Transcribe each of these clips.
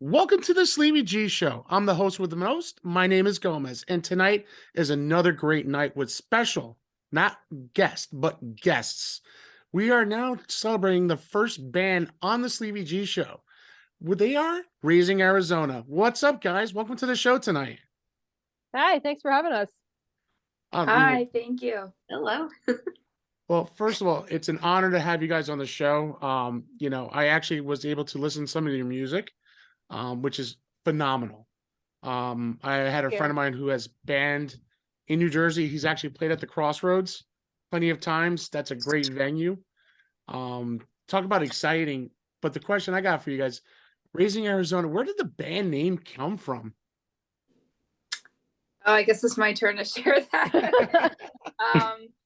Welcome to the Sleepy G Show. I'm the host with the most. My name is Gomez, and tonight is another great night with special, not guest, but guests. We are now celebrating the first band on the Sleepy G Show. Well, they are Raising Arizona. What's up, guys? Welcome to the show tonight. Hi, thanks for having us. Hi, thank you. Hello. Well, first of all, it's an honor to have you guys on the show. I actually was able to listen to some of your music, which is phenomenal. I had a friend of mine who has band in New Jersey. He's actually played at the Crossroads plenty of times. That's a great venue. Talk about exciting. But the question I got for you guys, Raising Arizona, where did the band name come from? Oh, I guess it's my turn to share that.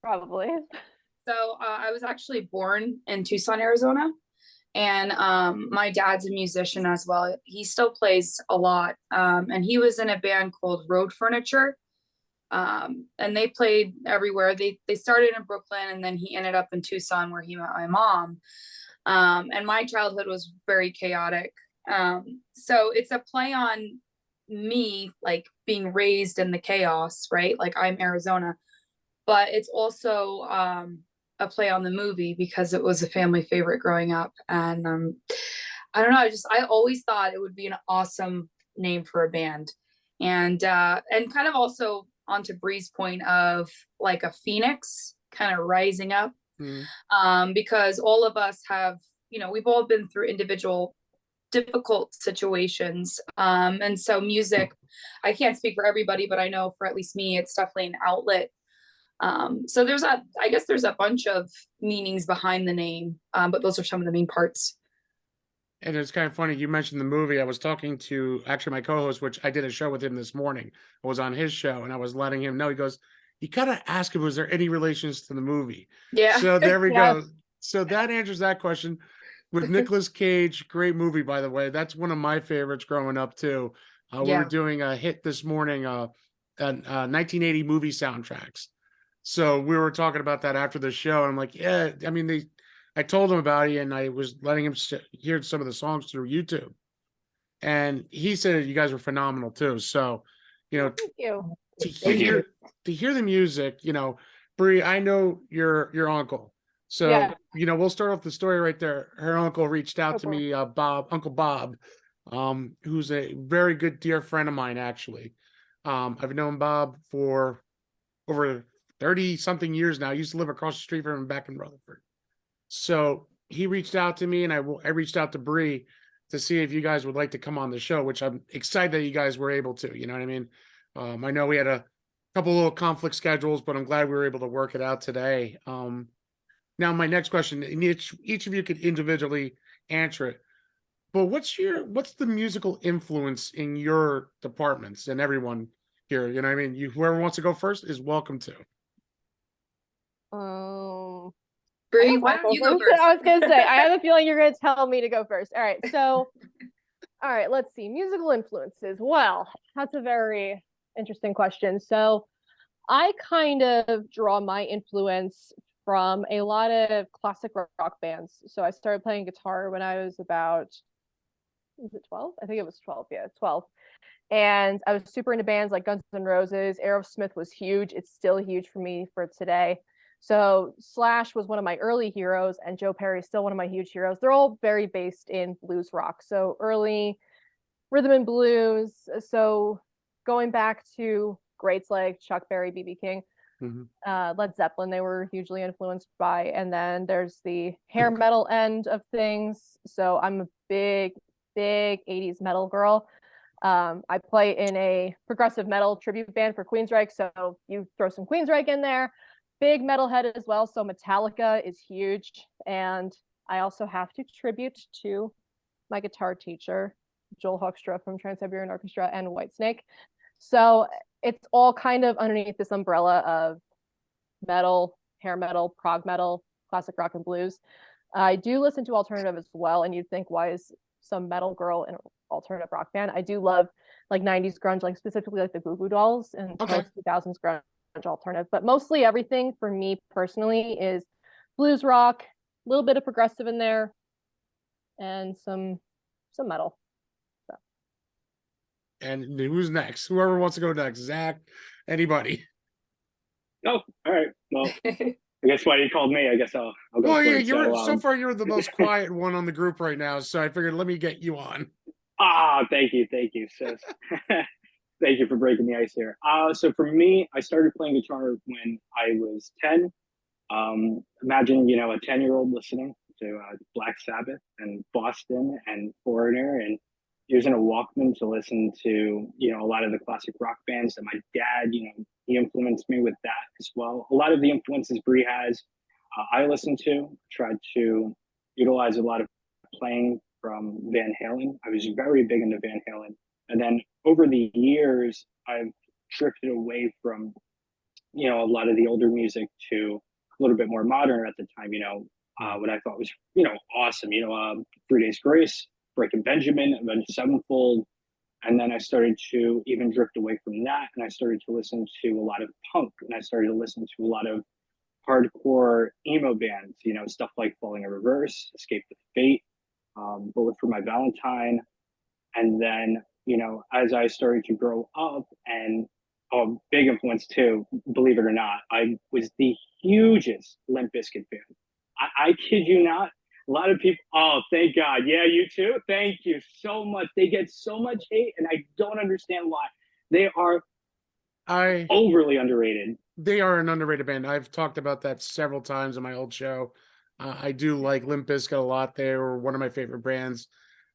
Probably. So I was actually born in Tucson, Arizona, and my dad's a musician as well. He still plays a lot, and he was in a band called Road Furniture, and they played everywhere. They started in Brooklyn, and then he ended up in Tucson, where he met my mom. And my childhood was very chaotic. So it's a play on me, like being raised in the chaos, right? Like I'm Arizona, but it's also a play on the movie because it was a family favorite growing up. And I don't know, I always thought it would be an awesome name for a band. And kind of also onto Bree's point of like a phoenix kind of rising up. Because all of us have, we've all been through individual difficult situations. And so music, I can't speak for everybody, but I know for at least me, it's definitely an outlet. So I guess there's a bunch of meanings behind the name, but those are some of the main parts. And it's kind of funny. You mentioned the movie. I was talking to actually my co-host, which I did a show with him this morning. I was on his show and I was letting him know. He goes, you gotta ask him, was there any relations to the movie? Yeah. So there we go. So that answers that question. With Nicolas Cage, great movie, by the way. That's one of my favorites growing up too. We were doing a hit this morning, 1980 movie soundtracks. So we were talking about that after the show. And I'm like, yeah, I mean, I told him about it and I was letting him hear some of the songs through YouTube. And he said you guys were phenomenal too. So, Thank you. to hear the music, Bree, I know your uncle. So, we'll start off the story right there. Her uncle reached out to me, Uncle Bob, who's a very good dear friend of mine, actually. I've known Bob for over 30 something years now. I used to live across the street from him back in Rutherford. So he reached out to me and I reached out to Bree to see if you guys would like to come on the show, which I'm excited that you guys were able to, you know what I mean? I know we had a couple little conflict schedules, but I'm glad we were able to work it out today. Now my next question, and each of you could individually answer it, but what's the musical influence in your departments and everyone here? You know what I mean? Whoever wants to go first is welcome to. Bree, why don't you go first? I was gonna say, I have a feeling you're gonna tell me to go first. All right, so all right, let's see. Musical influences. Well, that's a very interesting question. So I kind of draw my influence from a lot of classic rock bands. So I started playing guitar when I was about, was it 12? I think it was 12. Yeah, 12. And I was super into bands like Guns N' Roses. Aerosmith was huge. It's still huge for me for today. So Slash was one of my early heroes, and Joe Perry is still one of my huge heroes. They're all very based in blues rock. So early rhythm and blues. So going back to greats like Chuck Berry, B.B. King, Led Zeppelin, they were hugely influenced by. And then there's the hair metal end of things. So I'm a big 80s metal girl. I play in a progressive metal tribute band for Queensryche, so you throw some Queensryche in there. Big metalhead as well, so Metallica is huge. And I also have to tribute to my guitar teacher, Joel Hoekstra from Trans-Siberian Orchestra and Whitesnake. So it's all kind of underneath this umbrella of metal, hair metal, prog metal, classic rock and blues. I do listen to alternative as well, and you'd think, why is some metal girl in an alternative rock band? I do love like 90s grunge, like specifically like the Goo Goo Dolls and post 2000s grunge alternative, but mostly everything for me personally is blues rock, a little bit of progressive in there, and some metal. So And who's next? Whoever wants to go next. Zach, anybody. Oh, all right. Well, I guess why you called me. I guess I'll go Well, for yeah, it. you're so far you're the most quiet one on the group right now, so I figured let me get you on. Thank you, sis. Thank you for breaking the ice here. So for me, I started playing guitar when I was 10. Imagine, you know, a 10-year-old listening to Black Sabbath and Boston and Foreigner and using a Walkman to listen to, you know, a lot of the classic rock bands that my dad, you know, he influenced me with that as well. A lot of the influences Bree has, I listened to, tried to utilize a lot of playing from Van Halen. I was very big into Van Halen. And then over the years, I've drifted away from, you know, a lot of the older music to a little bit more modern at the time, you know, what I thought was, you know, awesome, you know, 3 Days Grace, Breaking Benjamin, Avenged Sevenfold. And then I started to even drift away from that. And I started to listen to a lot of punk, and I started to listen to a lot of hardcore emo bands, you know, stuff like Falling in Reverse, Escape the Fate, Bullet for My Valentine. And then, you know, as I started to grow up, and big influence too, believe it or not, I was the hugest Limp Bizkit fan. I kid you not. A lot of people, oh, thank God. Yeah, you too? Thank you so much. They get so much hate, and I don't understand why. They are overly underrated. They are an underrated band. I've talked about that several times on my old show. I do like Limp Bizkit a lot. They were one of my favorite bands,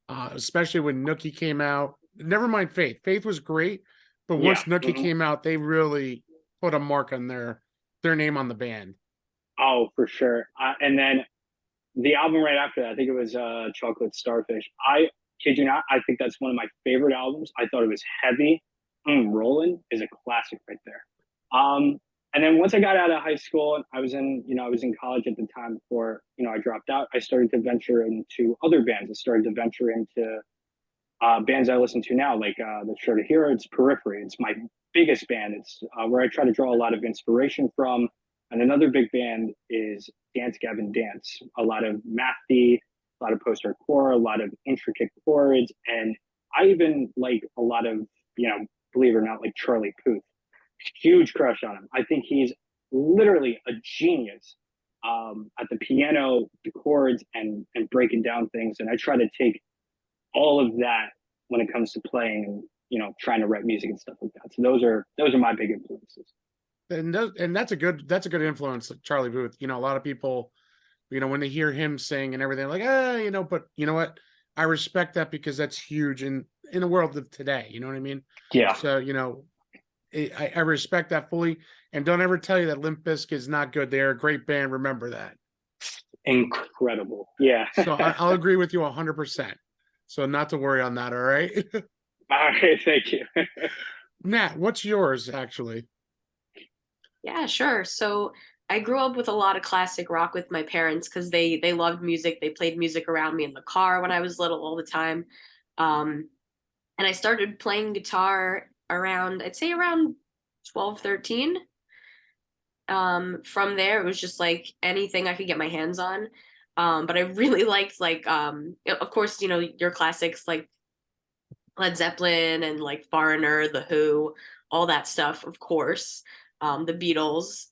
especially when Nookie came out. Never mind Faith. Faith was great, but once Nookie came out, they really put a mark on their name on the band. Oh, for sure. And then the album right after that, I think it was Chocolate Starfish. I kid you not, I think that's one of my favorite albums. I thought it was heavy. Rollin' is a classic right there. And then once I got out of high school, I was in college at the time before, you know, I dropped out. I started to venture into other bands. I started to venture into bands I listen to now, like the Sure to Hear. It's Periphery. It's my biggest band. It's where I try to draw a lot of inspiration from. And another big band is Dance Gavin Dance. A lot of mathy, a lot of post-hardcore, a lot of intricate chords. And I even like a lot of, you know, believe it or not, like Charlie Puth. Huge crush on him. I think he's literally a genius at the piano, the chords, and breaking down things. And I try to take all of that when it comes to playing and, you know, trying to write music and stuff like that. So those are my big influences. And that's a good influence, like Charlie Puth. You know, a lot of people, you know, when they hear him sing and everything, like, you know, but you know what? I respect that because that's huge in the world of today. You know what I mean? Yeah. So, you know, I respect that fully. And don't ever tell you that Limp Bizkit is not good. They're a great band. Remember that. Incredible. Yeah. So I'll agree with you 100%. So not to worry on that. All right. All right. Thank you. Nat, what's yours actually? Yeah, sure. So I grew up with a lot of classic rock with my parents because they loved music. They played music around me in the car when I was little all the time. And I started playing guitar around, I'd say around 12, 13. From there, it was just like anything I could get my hands on. But I really liked of course, you know, your classics like Led Zeppelin and like Foreigner, The Who, all that stuff, of course. The Beatles.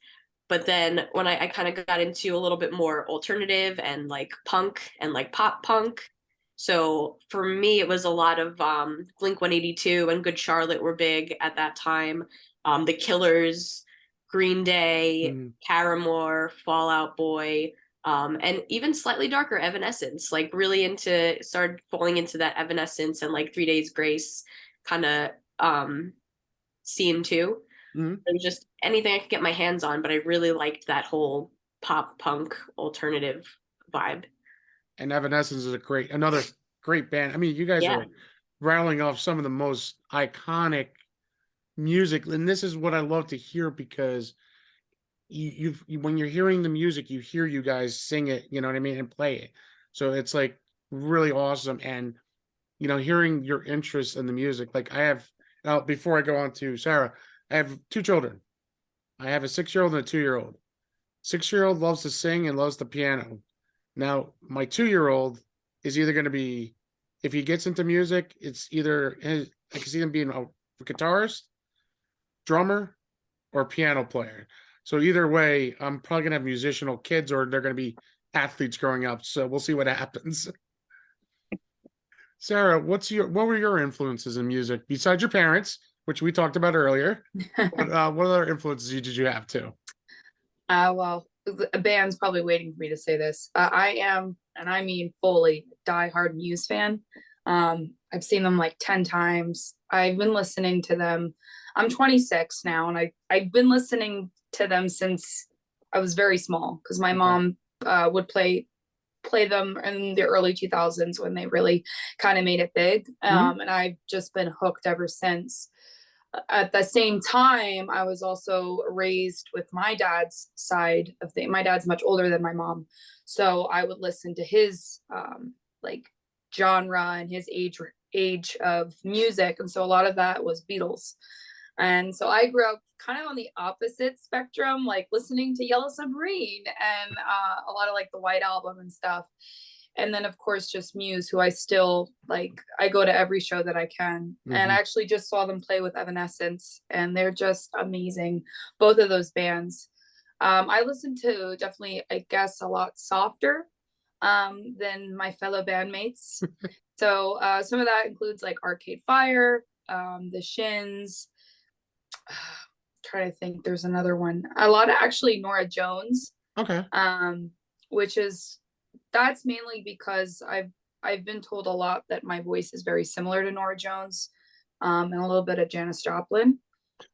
But then when I kind of got into a little bit more alternative and like punk and like pop punk. So for me, it was a lot of Blink 182 and Good Charlotte were big at that time. The Killers, Green Day, Paramore, Fall Out Boy, and even slightly darker Evanescence, like really started falling into that Evanescence and like 3 Days Grace kind of scene too. It was just anything I could get my hands on, but I really liked that whole pop punk alternative vibe. And Evanescence is another great band. I mean, you guys are rattling off some of the most iconic music, and this is what I love to hear because you when you're hearing the music, you hear you guys sing it, you know what I mean, and play it. So it's like really awesome. And you know, hearing your interest in the music, like I have. Before I go on to Sara, I have 2 children. I have a 6-year-old and a 2-year-old. 6-year-old loves to sing and loves the piano. Now, my 2-year-old is either going to be, if he gets into music, it's either I can see them being a guitarist, drummer, or piano player. So either way, I'm probably gonna have musicianal kids, or they're gonna be athletes growing up. So we'll see what happens. Sara, what were your influences in music besides your parents, which we talked about earlier? What other influences did you have too? Well, a band's probably waiting for me to say this. I am, and I mean fully, diehard Muse fan. I've seen them like 10 times. I've been listening to them. I'm 26 now, and I've been listening to them since I was very small because my mom would play them in the early 2000s when they really kind of made it big. And I've just been hooked ever since. At the same time, I was also raised with my dad's side of things. My dad's much older than my mom, so I would listen to his like genre and his age of music, and so a lot of that was Beatles. And so I grew up kind of on the opposite spectrum, like listening to Yellow Submarine and a lot of like the White Album and stuff. And then of course just Muse, who I still like. I go to every show that I can. And I actually just saw them play with Evanescence, and they're just amazing, both of those bands. I listen to definitely, I guess, a lot softer than my fellow bandmates. So some of that includes like Arcade Fire, the Shins. Trying to think, there's another one, a lot of actually Nora Jones, Okay. which is, that's mainly because I've been told a lot that my voice is very similar to Nora Jones, and a little bit of Janis Joplin.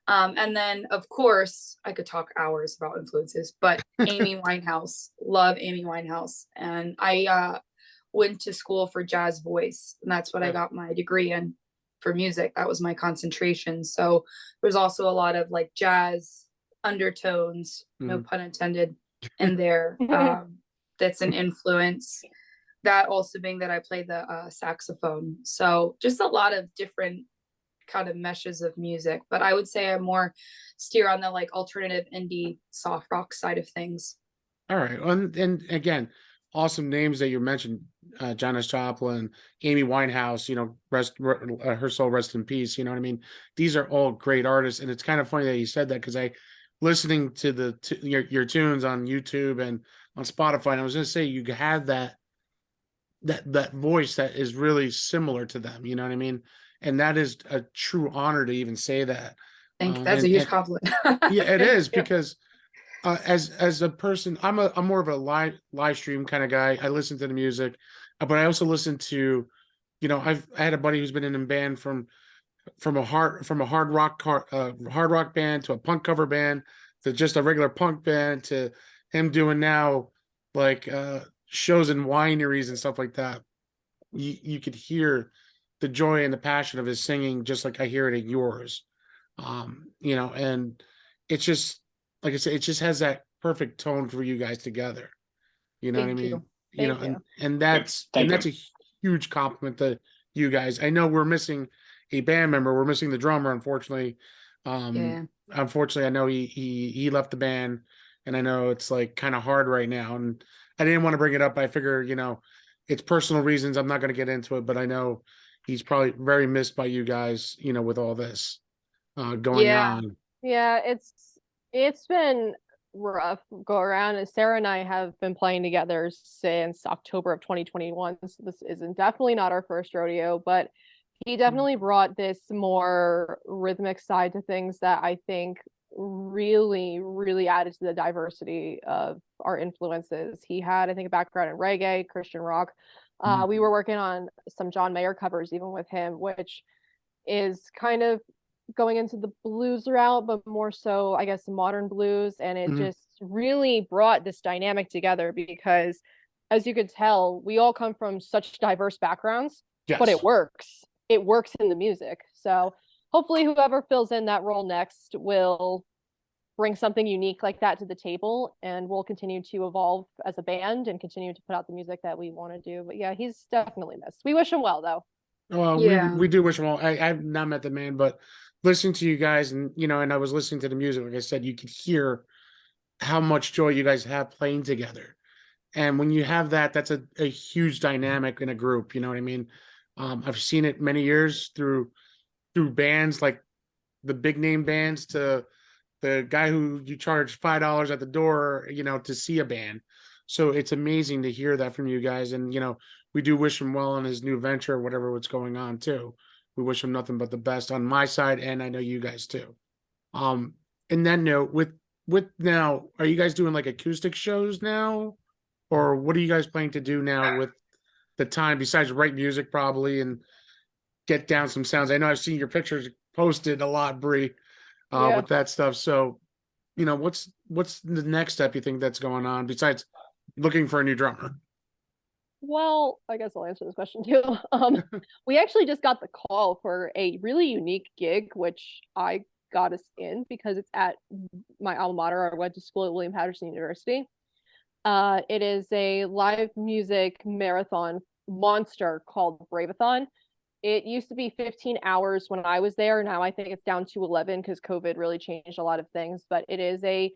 And then of course I could talk hours about influences, but Amy Winehouse, love Amy Winehouse. And I went to school for jazz voice, and that's what I got my degree in for music. That was my concentration. So there's also a lot of like jazz undertones, no pun intended, in there. That's an influence. That also being that I play the saxophone. So just a lot of different kind of meshes of music. But I would say I more steer on the like alternative indie soft rock side of things. All right. And again, awesome names that you mentioned, Janis Joplin, Amy Winehouse, her soul rest in peace. You know what I mean? These are all great artists. And it's kind of funny that you said that, because I listening to your tunes on YouTube and on Spotify, and I was going to say, you have that voice that is really similar to them. You know what I mean? And that is a true honor to even say that. Thank you. That's a huge compliment. Yeah, it is, because as a person, I'm more of a live stream kind of guy. I listen to the music, but I also listen to, I had a buddy who's been in a band from a hard rock band to a punk cover band to just a regular punk band to him doing now like shows in wineries and stuff like that. You could hear the joy and the passion of his singing, just like I hear it in yours. And it's just, like I said, it just has that perfect tone for you guys together. You know what I mean? And that's a huge compliment to you guys. I know we're missing a band member. We're missing the drummer, unfortunately. Unfortunately, I know he left the band, and I know it's like kind of hard right now. And I didn't want to bring it up. I figure, it's personal reasons. I'm not going to get into it, but I know he's probably very missed by you guys, with all this going on. Yeah, it's been rough go around. And Sara and I have been playing together since October of 2021. So this isn't definitely not our first rodeo, but he definitely brought this more rhythmic side to things that I think really, really added to the diversity of our influences. He had, I think, a background in reggae, Christian rock. We were working on some John Mayer covers even with him, which is kind of going into the blues route, but more so, I guess, modern blues. And it just really brought this dynamic together because, as you could tell, we all come from such diverse backgrounds, but it works. It works in the music. So hopefully whoever fills in that role next will bring something unique like that to the table, and we'll continue to evolve as a band and continue to put out the music that we want to do. But yeah, he's definitely missed. We wish him well, though. Well, we do wish him well. I've not met the man, but listening to you guys, and and I was listening to the music, like I said, you could hear how much joy you guys have playing together. And when you have that, that's a huge dynamic in a group. You know what I mean? I've seen it many years through through bands like the big name bands to the guy who you charge $5 at the door, to see a band. So it's amazing to hear that from you guys. And, we do wish him well on his new venture, whatever what's going on too. We wish him nothing but the best on my side. And I know you guys too. And then note with now, are you guys doing like acoustic shows now? Or what are you guys planning to do now with the time besides write music probably and get down some sounds? I know I've seen your pictures posted a lot, Bree, with that stuff. So, what's the next step you think that's going on besides looking for a new drummer? Well, I guess I'll answer this question too. We actually just got the call for a really unique gig, which I got us in because it's at my alma mater. I went to school at William Patterson University. It is a live music marathon monster called Braveathon. It used to be 15 hours when I was there. Now I think it's down to 11 because COVID really changed a lot of things. But it is a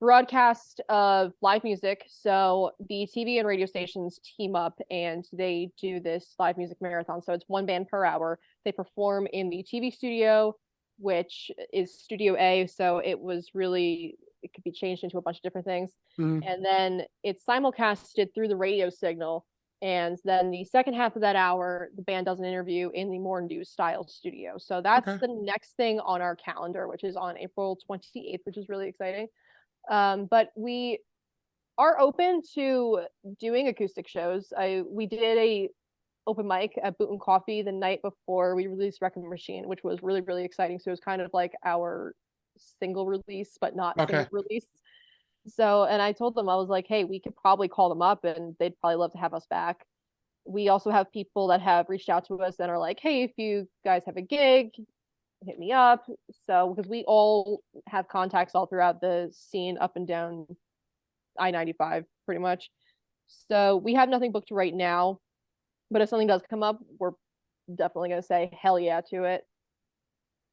broadcast of live music. So the TV and radio stations team up and they do this live music marathon. So it's one band per hour. They perform in the TV studio, which is Studio A. So it could be changed into a bunch of different things. Mhm. And then it's simulcasted through the radio signal. And then the second half of that hour, the band does an interview in the more news style studio. So that's Okay. the next thing on our calendar, which is on April 28th, which is really exciting. But we are open to doing acoustic shows. We did a open mic at Boot and Coffee the night before we released Wrecking Machine, which was really, really exciting. So it was kind of like our single release, but not Okay. single release. So, and I told them, I was like, hey, we could probably call them up and they'd probably love to have us back. We also have people that have reached out to us and are like, hey, if you guys have a gig, hit me up. So, because we all have contacts all throughout the scene up and down I-95 pretty much. So we have nothing booked right now, but if something does come up, we're definitely going to say hell yeah to it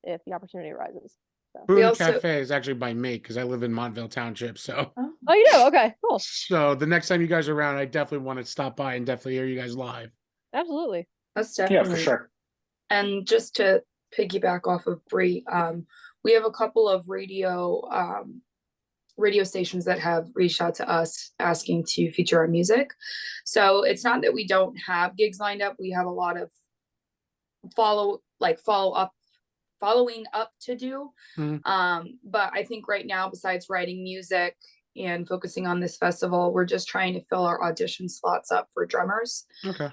if the opportunity arises. So. Boone also- Cafe is actually by me because I live in Montville Township. So, Oh, you do? Okay, cool. so the next time you guys are around, I definitely want to stop by and definitely hear you guys live. Absolutely. That's Yeah, definitely for sure. And just to piggyback off of Bree, we have a couple of radio stations that have reached out to us asking to feature our music. So it's not that we don't have gigs lined up. We have a lot of following up to do. But I think right now, besides writing music and focusing on this festival, we're just trying to fill our audition slots up for drummers. Okay.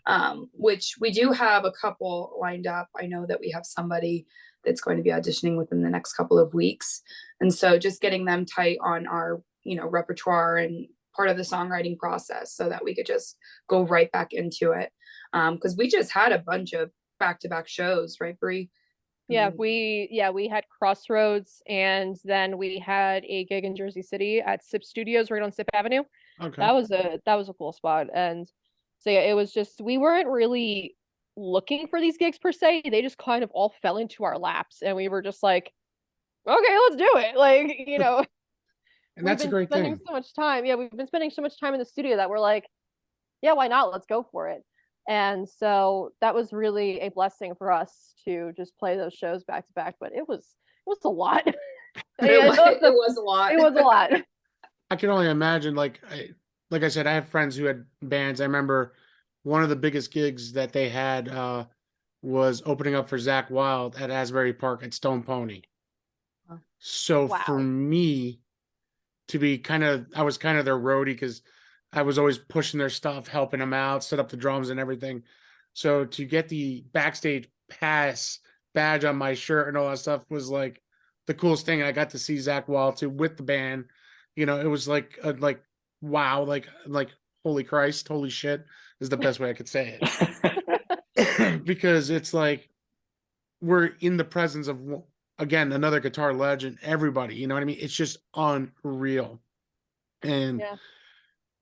Which we do have a couple lined up. I know that we have somebody that's going to be auditioning within the next couple of weeks. And so just getting them tight on our, repertoire and part of the songwriting process so that we could just go right back into it. Because we just had a bunch of back-to-back shows, right, Bree? Yeah, we had Crossroads and then we had a gig in Jersey City at Sip Studios right on Sip Avenue. Okay. That was a cool spot. And so yeah, it was just we weren't really looking for these gigs per se. They just kind of all fell into our laps and we were just like, okay, let's do it. Like, And that's a great thing. so much time. Yeah, we've been spending so much time in the studio that we're like, yeah, why not? Let's go for it. And so that was really a blessing for us to just play those shows back to back. But it was a lot. It was a lot. It was a lot. I can only imagine. Like I said, I have friends who had bands. I remember one of the biggest gigs that they had was opening up for Zakk Wylde at Asbury Park at Stone Pony. So Wow. for me to be I was kind of their roadie because I was always pushing their stuff, helping them out, set up the drums and everything. So to get the backstage pass badge on my shirt and all that stuff was like the coolest thing. I got to see Zakk Wylde too with the band. It was like wow, like holy Christ, holy shit is the best way I could say it. Because it's like we're in the presence of, again, another guitar legend, everybody, you know what I mean? It's just unreal. And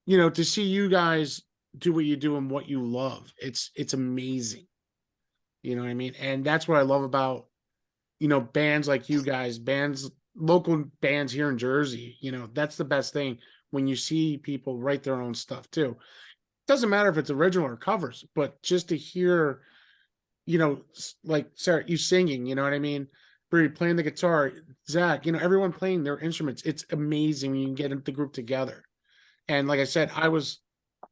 to see you guys do what you do and what you love, it's amazing. You know what I mean? And that's what I love about, bands like you guys, local bands here in Jersey. That's the best thing when you see people write their own stuff too. Doesn't matter if it's original or covers, but just to hear like Sarah, you singing, you know what I mean? Bree playing the guitar, Zach, everyone playing their instruments. It's amazing when you can get the group together. And like I said, I was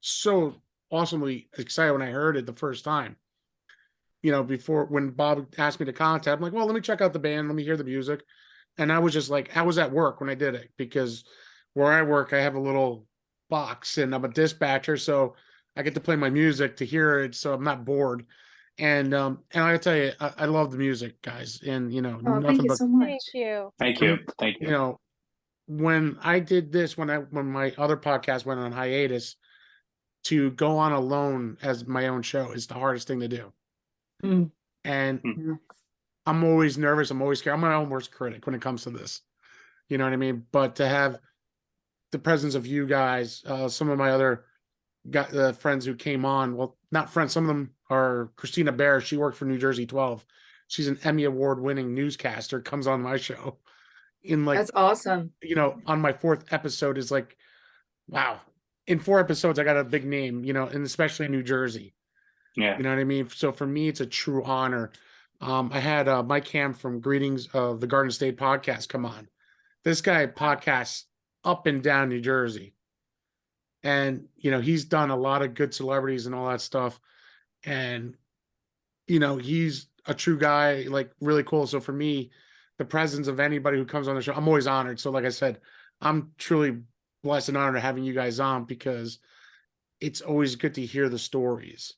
so awesomely excited when I heard it the first time. Before when Bob asked me to contact, I'm like, well, let me check out the band, let me hear the music. And I was just like, I was at work when I did it, because where I work, I have a little box and I'm a dispatcher. So I get to play my music to hear it. So I'm not bored. And I gotta tell you, I love the music, guys. And Oh, thank nothing you but so much. Thank you. Thank you. Thank you. When I did this, when my other podcast went on hiatus, to go on alone as my own show is the hardest thing to do. Mm. And I'm always nervous. I'm always scared. I'm my own worst critic when it comes to this. You know what I mean? But to have the presence of you guys, some of my other friends who came on, well, not friends, some of them are Christina Bear. She worked for New Jersey 12. She's an Emmy Award winning newscaster, comes on my show. That's awesome. On my 4th episode is like, wow. In 4 episodes, I got a big name, and especially in New Jersey. Yeah. You know what I mean? So for me, it's a true honor. I had Mike Ham from Greetings of the Garden State podcast come on. This guy podcasts up and down New Jersey. And, he's done a lot of good celebrities and all that stuff. And, he's a true guy, like really cool. So for me, the presence of anybody who comes on the show, I'm always honored. So like I said, I'm truly blessed and honored having you guys on, because it's always good to hear the stories.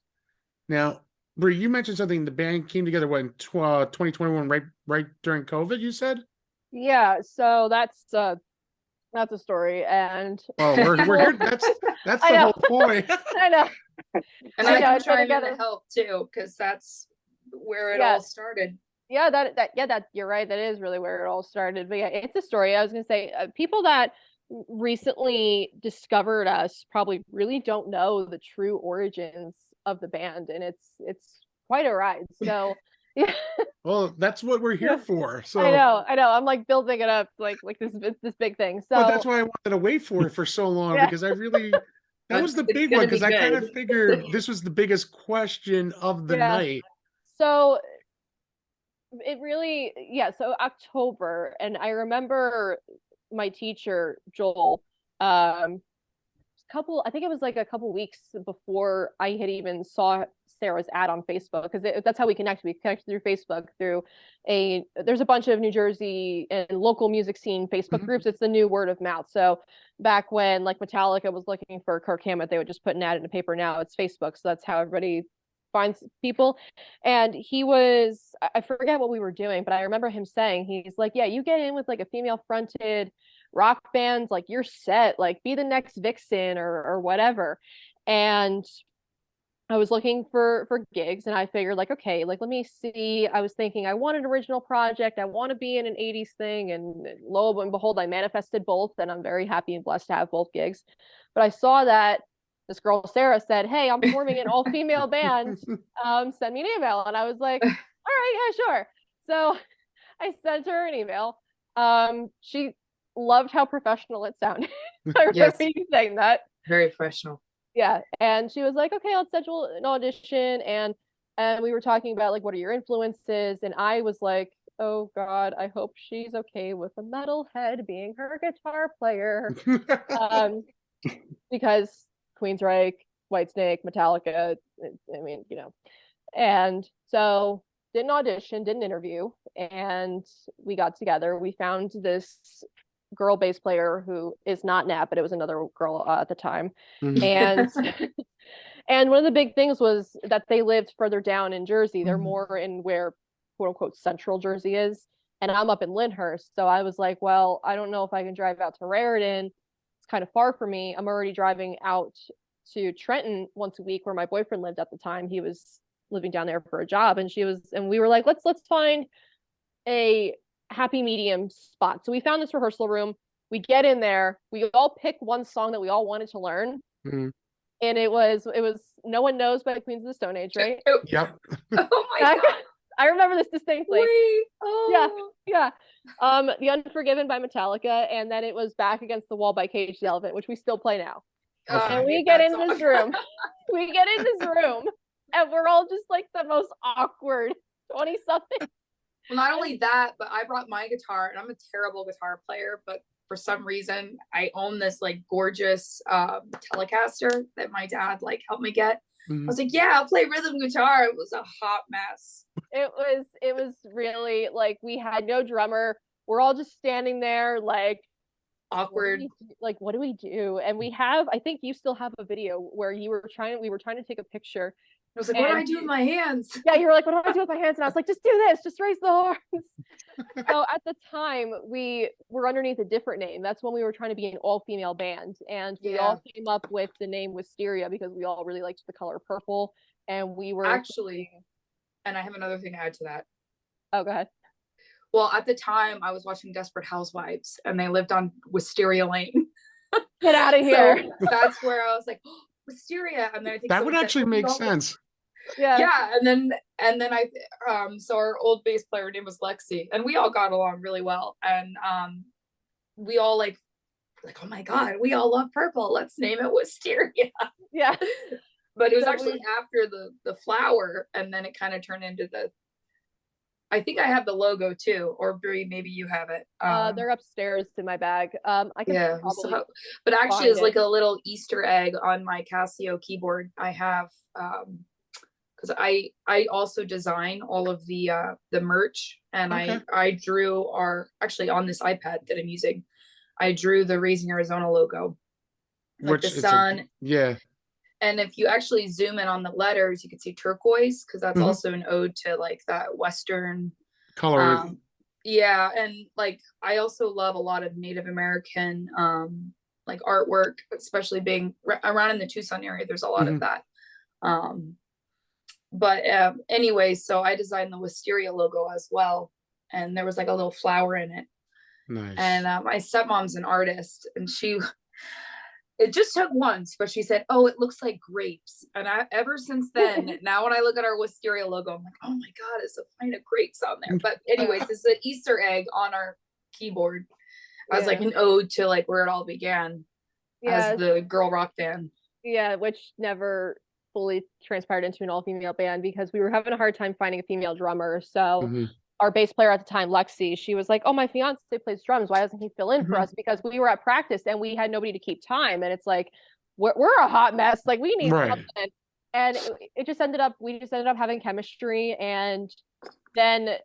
Now, Bree, you mentioned something. The band came together in 2021, right during COVID, you said? Yeah, so that's a story, and we're here. That's the whole point. I know. And I can try to help too, because that's where it all started. Yeah, that you're right. That is really where it all started. But yeah, it's a story. I was gonna say, people that recently discovered us probably really don't know the true origins of the band, and it's quite a ride. So yeah. Well, that's what we're here for. So I know. I'm like building it up like this big thing. So but that's why I wanted to wait for it for so long, because I really that was the big one, because I kind of figured this was the biggest question of the night. So it really, so October, and I remember my teacher Joel, I think it was like a couple weeks before I had even saw Sarah's ad on Facebook, because that's how we connected. We connected through Facebook, there's a bunch of New Jersey and local music scene Facebook groups. It's the new word of mouth. So back when like Metallica was looking for Kirk Hammett, they would just put an ad in the paper. Now it's Facebook. So that's how everybody finds people. And I forget what we were doing, but I remember him saying, he's like, yeah, you get in with like a female fronted rock bands, like you're set, like be the next Vixen or whatever. And I was looking for gigs, and I figured like, okay, like let me see. I was thinking I want an original project, I want to be in an 80s thing, and lo and behold, I manifested both, and I'm very happy and blessed to have both gigs. But I saw that this girl Sara said, hey, I'm forming an all-female band, send me an email. And I was like, all right, yeah, sure. So I sent her an email. She loved how professional it sounded. I remember you saying that. Very professional. Yeah. And she was like, okay, I'll schedule an audition. And we were talking about like, what are your influences? And I was like, oh God, I hope she's okay with a metalhead being her guitar player. Because Queensryche, Whitesnake, Metallica, I mean, and so didn't audition, didn't interview, and we got together. We found this girl bass player who is not Nat, but it was another girl at the time. And and one of the big things was that they lived further down in Jersey. They're more in where quote unquote central Jersey is, and I'm up in Lyndhurst. So I was like, well, I don't know if I can drive out to Raritan. It's kind of far for me. I'm already driving out to Trenton once a week, where my boyfriend lived at the time. He was living down there for a job, and we were like, let's find a happy medium spot. So we found this rehearsal room. We get in there, we all pick one song that we all wanted to learn. And it was No One Knows by Queens of the Stone Age, right? Yep. Oh my God. I remember this distinctly. Oh. Yeah. The Unforgiven by Metallica, and then it was Back Against the Wall by Cage the Elephant, which we still play now. And we get in this room. and we're all just like the most awkward 20 something. Well, not only that, but I brought my guitar, and I'm a terrible guitar player, but for some reason I own this like gorgeous Telecaster that my dad like helped me get. I was like, yeah, I'll play rhythm guitar. It was a hot mess. It was really like we had no drummer. We're all just standing there like Awkward. What do we do? And we have, I think you still have a video where we were trying to take a picture. I was like, what do I do with my hands? Yeah, you were like, what do I do with my hands? And I was like, just do this, just raise the horns. So at the time, we were underneath a different name. That's when we were trying to be an all-female band. And we all came up with the name Wisteria because we all really liked the color purple. And we were actually, and I have another thing to add to that. Oh, go ahead. Well, at the time, I was watching Desperate Housewives, and they lived on Wisteria Lane. Get out of here. So that's where I was like, oh, Wisteria. And then I think that would actually make sense. Yeah. And then I so our old bass player name was Lexi, and we all got along really well. And we all like, oh my God, we all love purple. Let's name it Wisteria. Yeah. But it was actually after the flower, and then it kind of turned into I think I have the logo too, or Bree, maybe you have it. They're upstairs in my bag. I can but actually it's like a little Easter egg on my Casio keyboard. I have because I also design all of the merch, and I drew actually on this iPad that I'm using, I drew the Raising Arizona logo, like the sun. And if you actually zoom in on the letters, you can see turquoise, because that's also an ode to like that Western color. And like I also love a lot of Native American like artwork, especially being around in the Tucson area. There's a lot of that. But anyway, so I designed the Wisteria logo as well, and there was like a little flower in it. Nice. And my stepmom's an artist, and it just took once, but she said, oh, it looks like grapes. And ever since then, now when I look at our Wisteria logo, I'm like, oh my God, it's a pint of grapes on there. But anyways, it's an Easter egg on our keyboard as like an ode to like where it all began as the girl rock band. Yeah, which never fully transpired into an all-female band because we were having a hard time finding a female drummer. So our bass player at the time, Lexi, she was like, oh, my fiance plays drums. Why doesn't he fill in for us? Because we were at practice and we had nobody to keep time. And it's like, we're a hot mess. Like, we need something. And we just ended up having chemistry. And then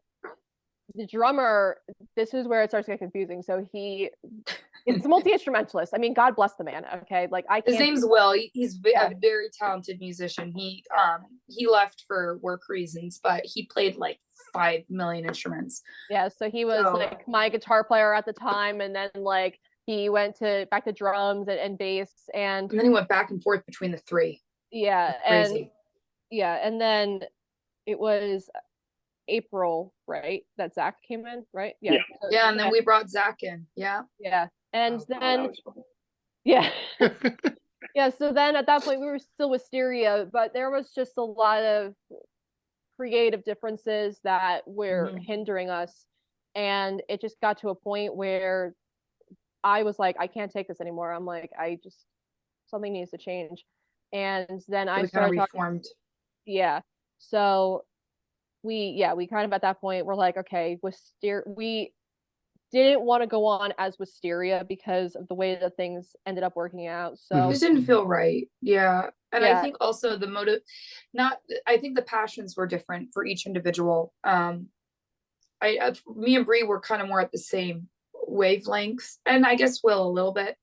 the drummer, this is where it starts to get confusing. So it's a multi-instrumentalist. I mean, God bless the man. Okay. Like his name's Will. He's a very talented musician. He left for work reasons, but he played like 5 million instruments. Yeah, so he was like my guitar player at the time, and then like he went back to drums and bass, and then he went back and forth between the three. Yeah, and then it was April, right? That Zach came in, right? Yeah. And then we brought Zach in. Yeah. And then so then at that point we were still Wisteria, but there was just a lot of creative differences that were hindering us, and it just got to a point where I was like, I can't take this anymore. I'm like, something needs to change. And then I started reformed. So we kind of at that point we're like, okay, we didn't want to go on as Wisteria because of the way that things ended up working out. So it didn't feel right. And I think also the motive, I think the passions were different for each individual. Me and Bree were kind of more at the same wavelength, and I guess Will a little bit.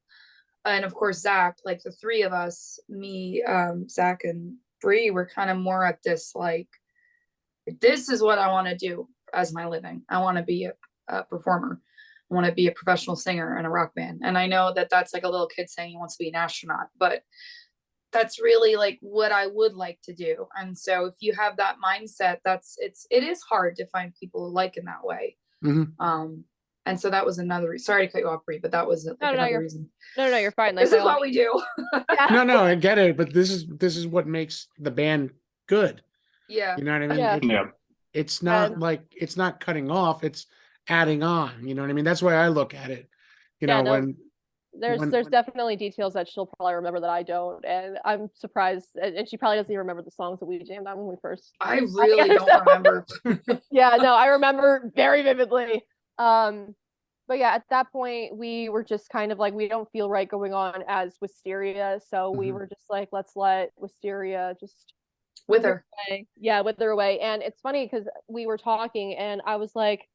And of course, Zach, like the three of us, me, Zach and Bree were kind of more at this, like, this is what I want to do as my living. I want to be a performer. I want to be a professional singer in a rock band. And I know that that's like a little kid saying he wants to be an astronaut, but that's really like what I would like to do. And so if you have that mindset, it is hard to find people like in that way. And so that was another sorry to cut you off, Bree, but that was another reason. No, you're fine. Like, this is what we do. No, I get it, but this is what makes the band good. Yeah. You know what I mean? It's not like, it's not cutting off, it's adding on. You know what I mean? That's why I look at it. You know, There's definitely details that she'll probably remember that I don't, and I'm surprised. And she probably doesn't even remember the songs that we jammed on when we first. I really don't remember. Yeah, no, I remember very vividly. But yeah, at that point we were just kind of like, we don't feel right going on as Wisteria, so we were just like, let's let Wisteria just Wither. away. Yeah, wither away. And it's funny because we were talking, and I was like,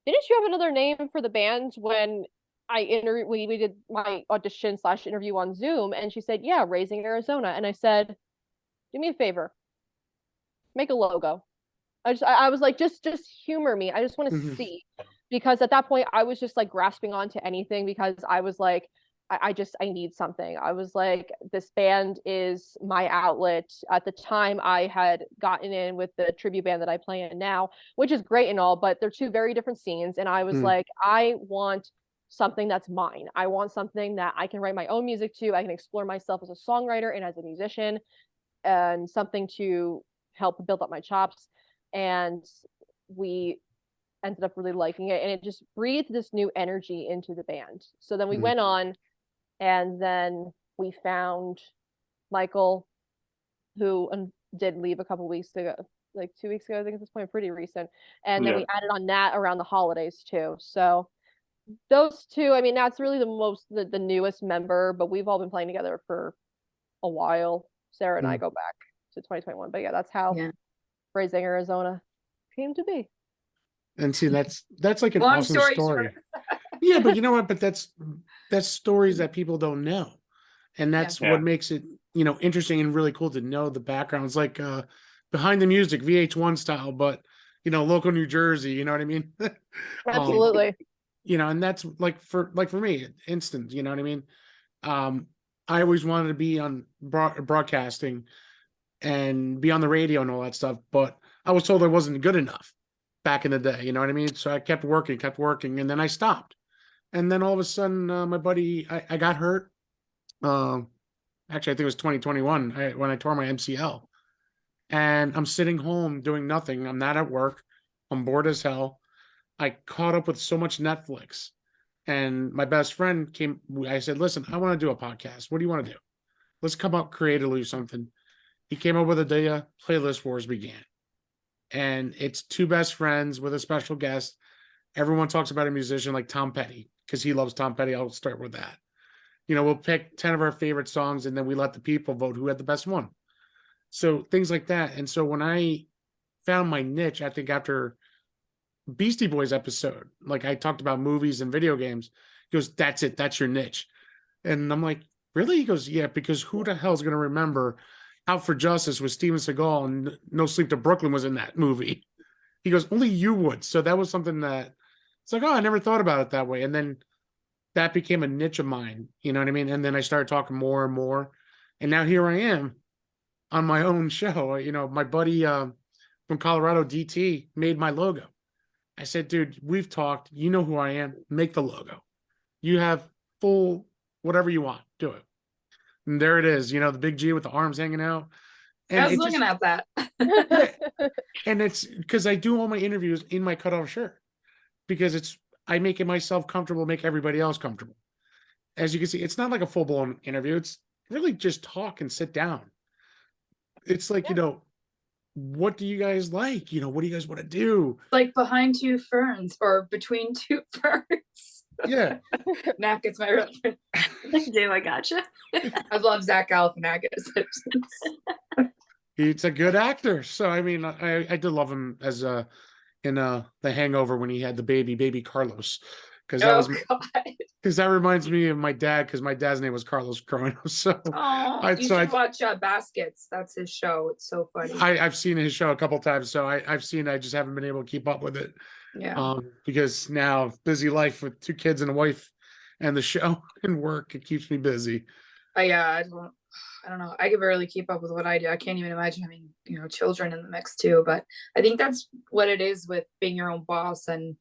didn't you have another name for the band when we did my audition / interview on Zoom? And she said, yeah, Raising Arizona. And I said, do me a favor, make a logo. I was like, just humor me. I just want to see. Because at that point I was just like grasping onto anything, because I was like, I need something. I was like, this band is my outlet. At the time I had gotten in with the tribute band that I play in now, which is great and all, but they're two very different scenes. And I was like, I want something that's mine. I want something that I can write my own music to. I can explore myself as a songwriter and as a musician, and something to help build up my chops. And we ended up really liking it, and it just breathed this new energy into the band. So then we went on, and then we found Michael, who did leave a couple weeks ago, like 2 weeks ago, I think at this point, pretty recent. And then we added on Nat around the holidays too. So those two, I mean, Nat's really the newest member, but we've all been playing together for a while. Sara and I go back to 2021, but yeah, that's how Raising Arizona came to be. And see, that's like an Long awesome story story. short. Yeah, but you know what? But that's stories that people don't know, and that's what makes it, interesting and really cool to know the backgrounds, like behind the music, VH1 style, but local New Jersey. You know what I mean? Absolutely. And that's like for me, instant. You know what I mean? I always wanted to be on broadcasting and be on the radio and all that stuff, but I was told I wasn't good enough back in the day, you know what I mean? So I kept working, and then I stopped. And then all of a sudden, my buddy, I got hurt. Actually, I think it was 2021 when I tore my MCL. And I'm sitting home doing nothing. I'm not at work. I'm bored as hell. I caught up with so much Netflix. And my best friend came. I said, listen, I want to do a podcast. What do you want to do? Let's come up creatively with something. He came up with a idea. Playlist Wars began. And it's two best friends with a special guest. Everyone talks about a musician like Tom Petty because he loves Tom Petty. I'll start with that. We'll pick 10 of our favorite songs, and then we let the people vote who had the best one. So things like that. And so when I found my niche, I think after Beastie Boys episode, like I talked about movies and video games, he goes, that's it. That's your niche. And I'm like, really? He goes, yeah, because who the hell is going to remember Out for Justice with Steven Seagal and No Sleep to Brooklyn was in that movie? He goes, only you would. So that was something that it's like, oh, I never thought about it that way. And then that became a niche of mine. You know what I mean? And then I started talking more and more. And now here I am on my own show. My buddy from Colorado, DT, made my logo. I said, dude, we've talked. You know who I am. Make the logo. You have full whatever you want. Do it. And there it is. The big G with the arms hanging out. And I was looking at that. And it's because I do all my interviews in my cutoff shirt, because I make it myself comfortable, make everybody else comfortable. As you can see, it's not like a full-blown interview. It's really just talk and sit down. It's like, what do you guys like? What do you guys want to do? Like behind two ferns or between two ferns. Yeah. Knack is my reference. Damn, I gotcha. I love Zach Galifianakis. He's a good actor. So, I mean, I did love him as in The Hangover when he had the baby Carlos. Because that reminds me of my dad, because my dad's name was Carlos growing up. So you should watch Baskets. That's his show. It's so funny. I've seen his show a couple times, so I've seen. I just haven't been able to keep up with it. Yeah. Because now busy life with 2 kids and a wife, and the show and work, it keeps me busy. I don't know. I can barely keep up with what I do. I can't even imagine having children in the mix too. But I think that's what it is with being your own boss and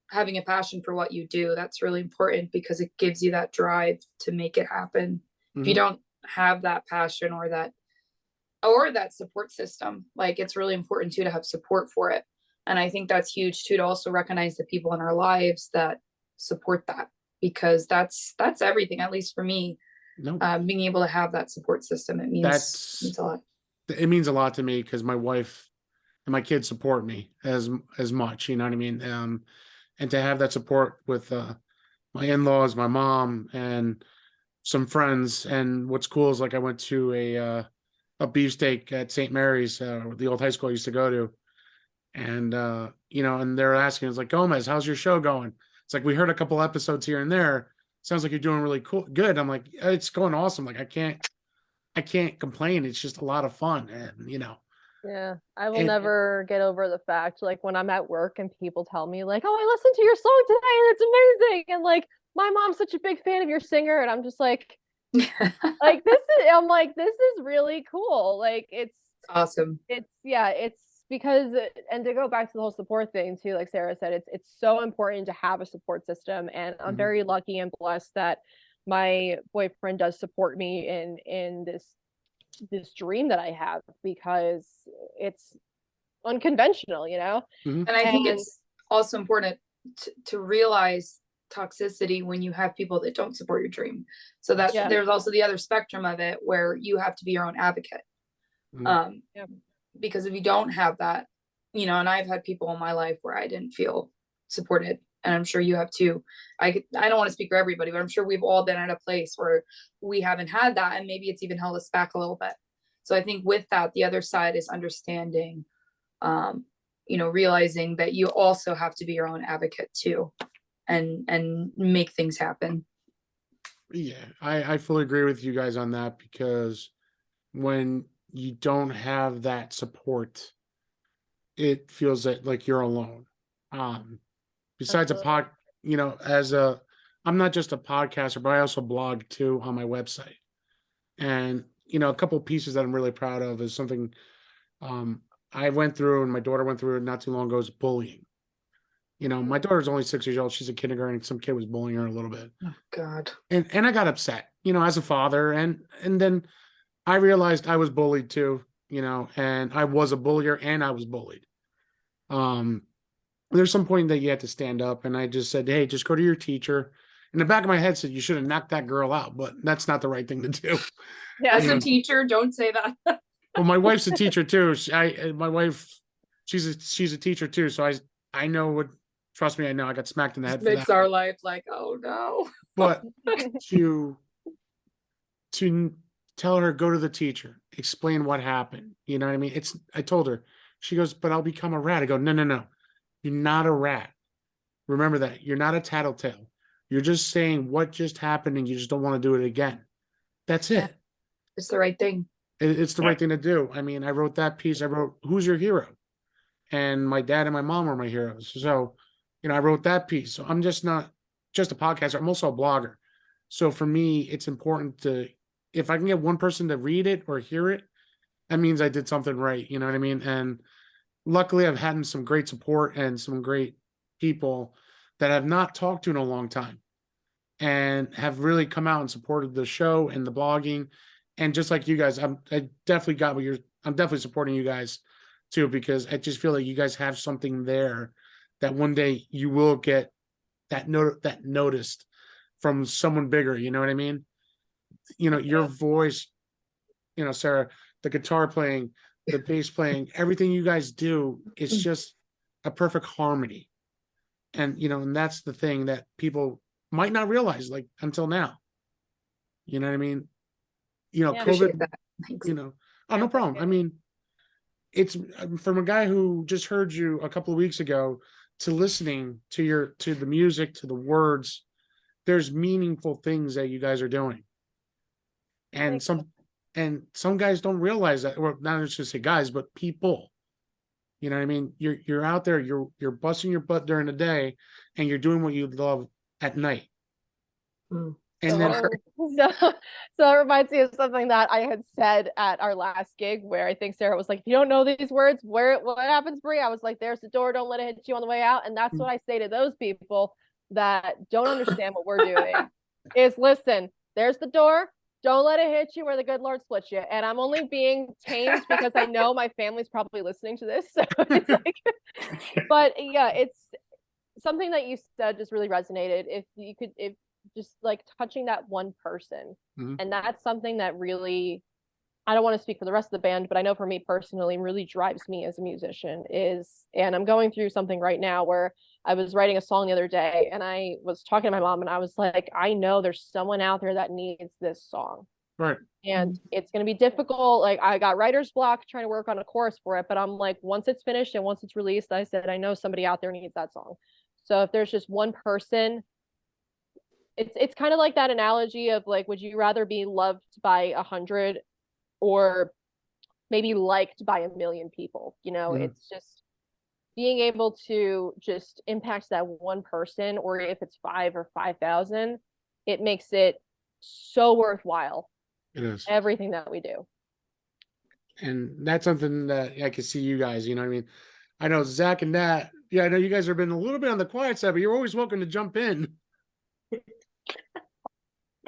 having a passion for what you do. That's really important because it gives you that drive to make it happen. If you don't have that passion or that support system, like, it's really important too to have support for it. And I think that's huge too, to also recognize the people in our lives that support that, because that's everything, at least for me. No, Being able to have that support system, it means a lot. it means a lot to me because my wife and my kids support me as much, you know what I mean? And to have that support with my in-laws, my mom, and some friends. And what's cool is like I went to a beefsteak at St. Mary's, the old high school I used to go to. And you know, and they're asking, it's like, Gomez, how's your show going? It's like, we heard a couple episodes here and there. Sounds like you're doing really good. I'm like, it's going awesome. Like I can't complain. It's just a lot of fun. And you know, Yeah, I will never get over the fact, like when I'm at work and people tell me like, "Oh, I listened to your song today and it's amazing." And like, my mom's such a big fan of your singer, and I'm just like, I'm like, this is really cool. Like it's awesome. It's because, and to go back to the whole support thing too, like Sara said, it's so important to have a support system. And I'm very lucky and blessed that my boyfriend does support me in this dream that I have, because it's unconventional, you know? And I think it's also important to realize toxicity when you have people that don't support your dream. So that there's also the other spectrum of it where you have to be your own advocate. Because if you don't have that, you know, and I've had people in my life where I didn't feel supported, and I'm sure you have too. I don't want to speak for everybody, but I'm sure we've all been at a place where we haven't had that, and maybe it's even held us back a little bit. So I think with that, the other side is understanding, you know, realizing that you also have to be your own advocate too, and make things happen. Yeah, I fully agree with you guys on that, because when you don't have that support, it feels like you're alone. Besides Absolutely. you know, I'm not just a podcaster, but I also blog too on my website. And, you know, a couple of pieces that I'm really proud of is something I went through and my daughter went through it not too long ago, is bullying. You know, my daughter's only 6 years old. She's in kindergarten. Some kid was bullying her a little bit. Oh God. And I got upset, you know, as a father. And then I realized I was bullied too, you know, and I was a bullier and I was bullied. There's some point that you have to stand up, and I just said, hey, just go to your teacher. In the back of my head said, you should have knocked that girl out, but that's not the right thing to do. Yeah. As a teacher, don't say that. Well, my wife's a teacher too. My wife, she's a teacher too. So I know what, trust me, I know I got smacked in the head for Makes that. our life like, oh no. But to tell her, go to the teacher, explain what happened. You know what I mean? I told her, she goes, but I'll become a rat. I go, no. You're not a rat. Remember that. You're not a tattletale. You're just saying what just happened and you just don't want to do it again. That's it. It's the right thing. It's the right thing to do. I mean, I wrote that piece. I wrote, who's your hero? And my dad and my mom were my heroes. So, you know, I wrote that piece. So I'm just not just a podcaster. I'm also a blogger. So for me, it's important to, if I can get one person to read it or hear it, that means I did something right. You know what I mean? And luckily I've had some great support and some great people that I've not talked to in a long time and have really come out and supported the show and the blogging. And just like you guys, I definitely got what I'm definitely supporting you guys too, because I just feel like you guys have something there that one day you will get that noticed from someone bigger. You know what I mean? You know, your voice, you know, Sara, the guitar playing, the bass playing, everything you guys do is just a perfect harmony. And, you know, and that's the thing that people might not realize, like, until now. You know what I mean? You know, COVID, you know, oh, no problem. I mean, it's from a guy who just heard you a couple of weeks ago to listening to the music, to the words. There's meaningful things that you guys are doing. And some guys don't realize that, or not just to say guys, but people. You know what I mean? You're out there, you're busting your butt during the day, and you're doing what you love at night. And then so it reminds me of something that I had said at our last gig, where I think Sara was like, if you don't know these words, what happens, Bree? I was like, there's the door, don't let it hit you on the way out. And that's what I say to those people that don't understand what we're doing is, listen, there's the door, don't let it hit you where the good Lord splits you. And I'm only being tamed because I know my family's probably listening to this. So it's like, but yeah, it's something that you said just really resonated. If just like touching that one person. Mhm. And that's something that really, I don't want to speak for the rest of the band, but I know for me personally, really drives me as a musician and I'm going through something right now where I was writing a song the other day and I was talking to my mom and I was like, I know there's someone out there that needs this song. Right. And it's going to be difficult. Like I got writer's block trying to work on a chorus for it, but I'm like, once it's finished and once it's released, I said, I know somebody out there needs that song. So if there's just one person, it's kind of like that analogy of like, would you rather be loved by 100 or maybe liked by 1 million people? It's just being able to just impact that one person, or if it's 5 or 5,000, it makes it so worthwhile. It is. Everything that we do. And that's something that I can see you guys, you know what I mean? I know Zach and Nat, yeah, I know you guys have been a little bit on the quiet side, but you're always welcome to jump in.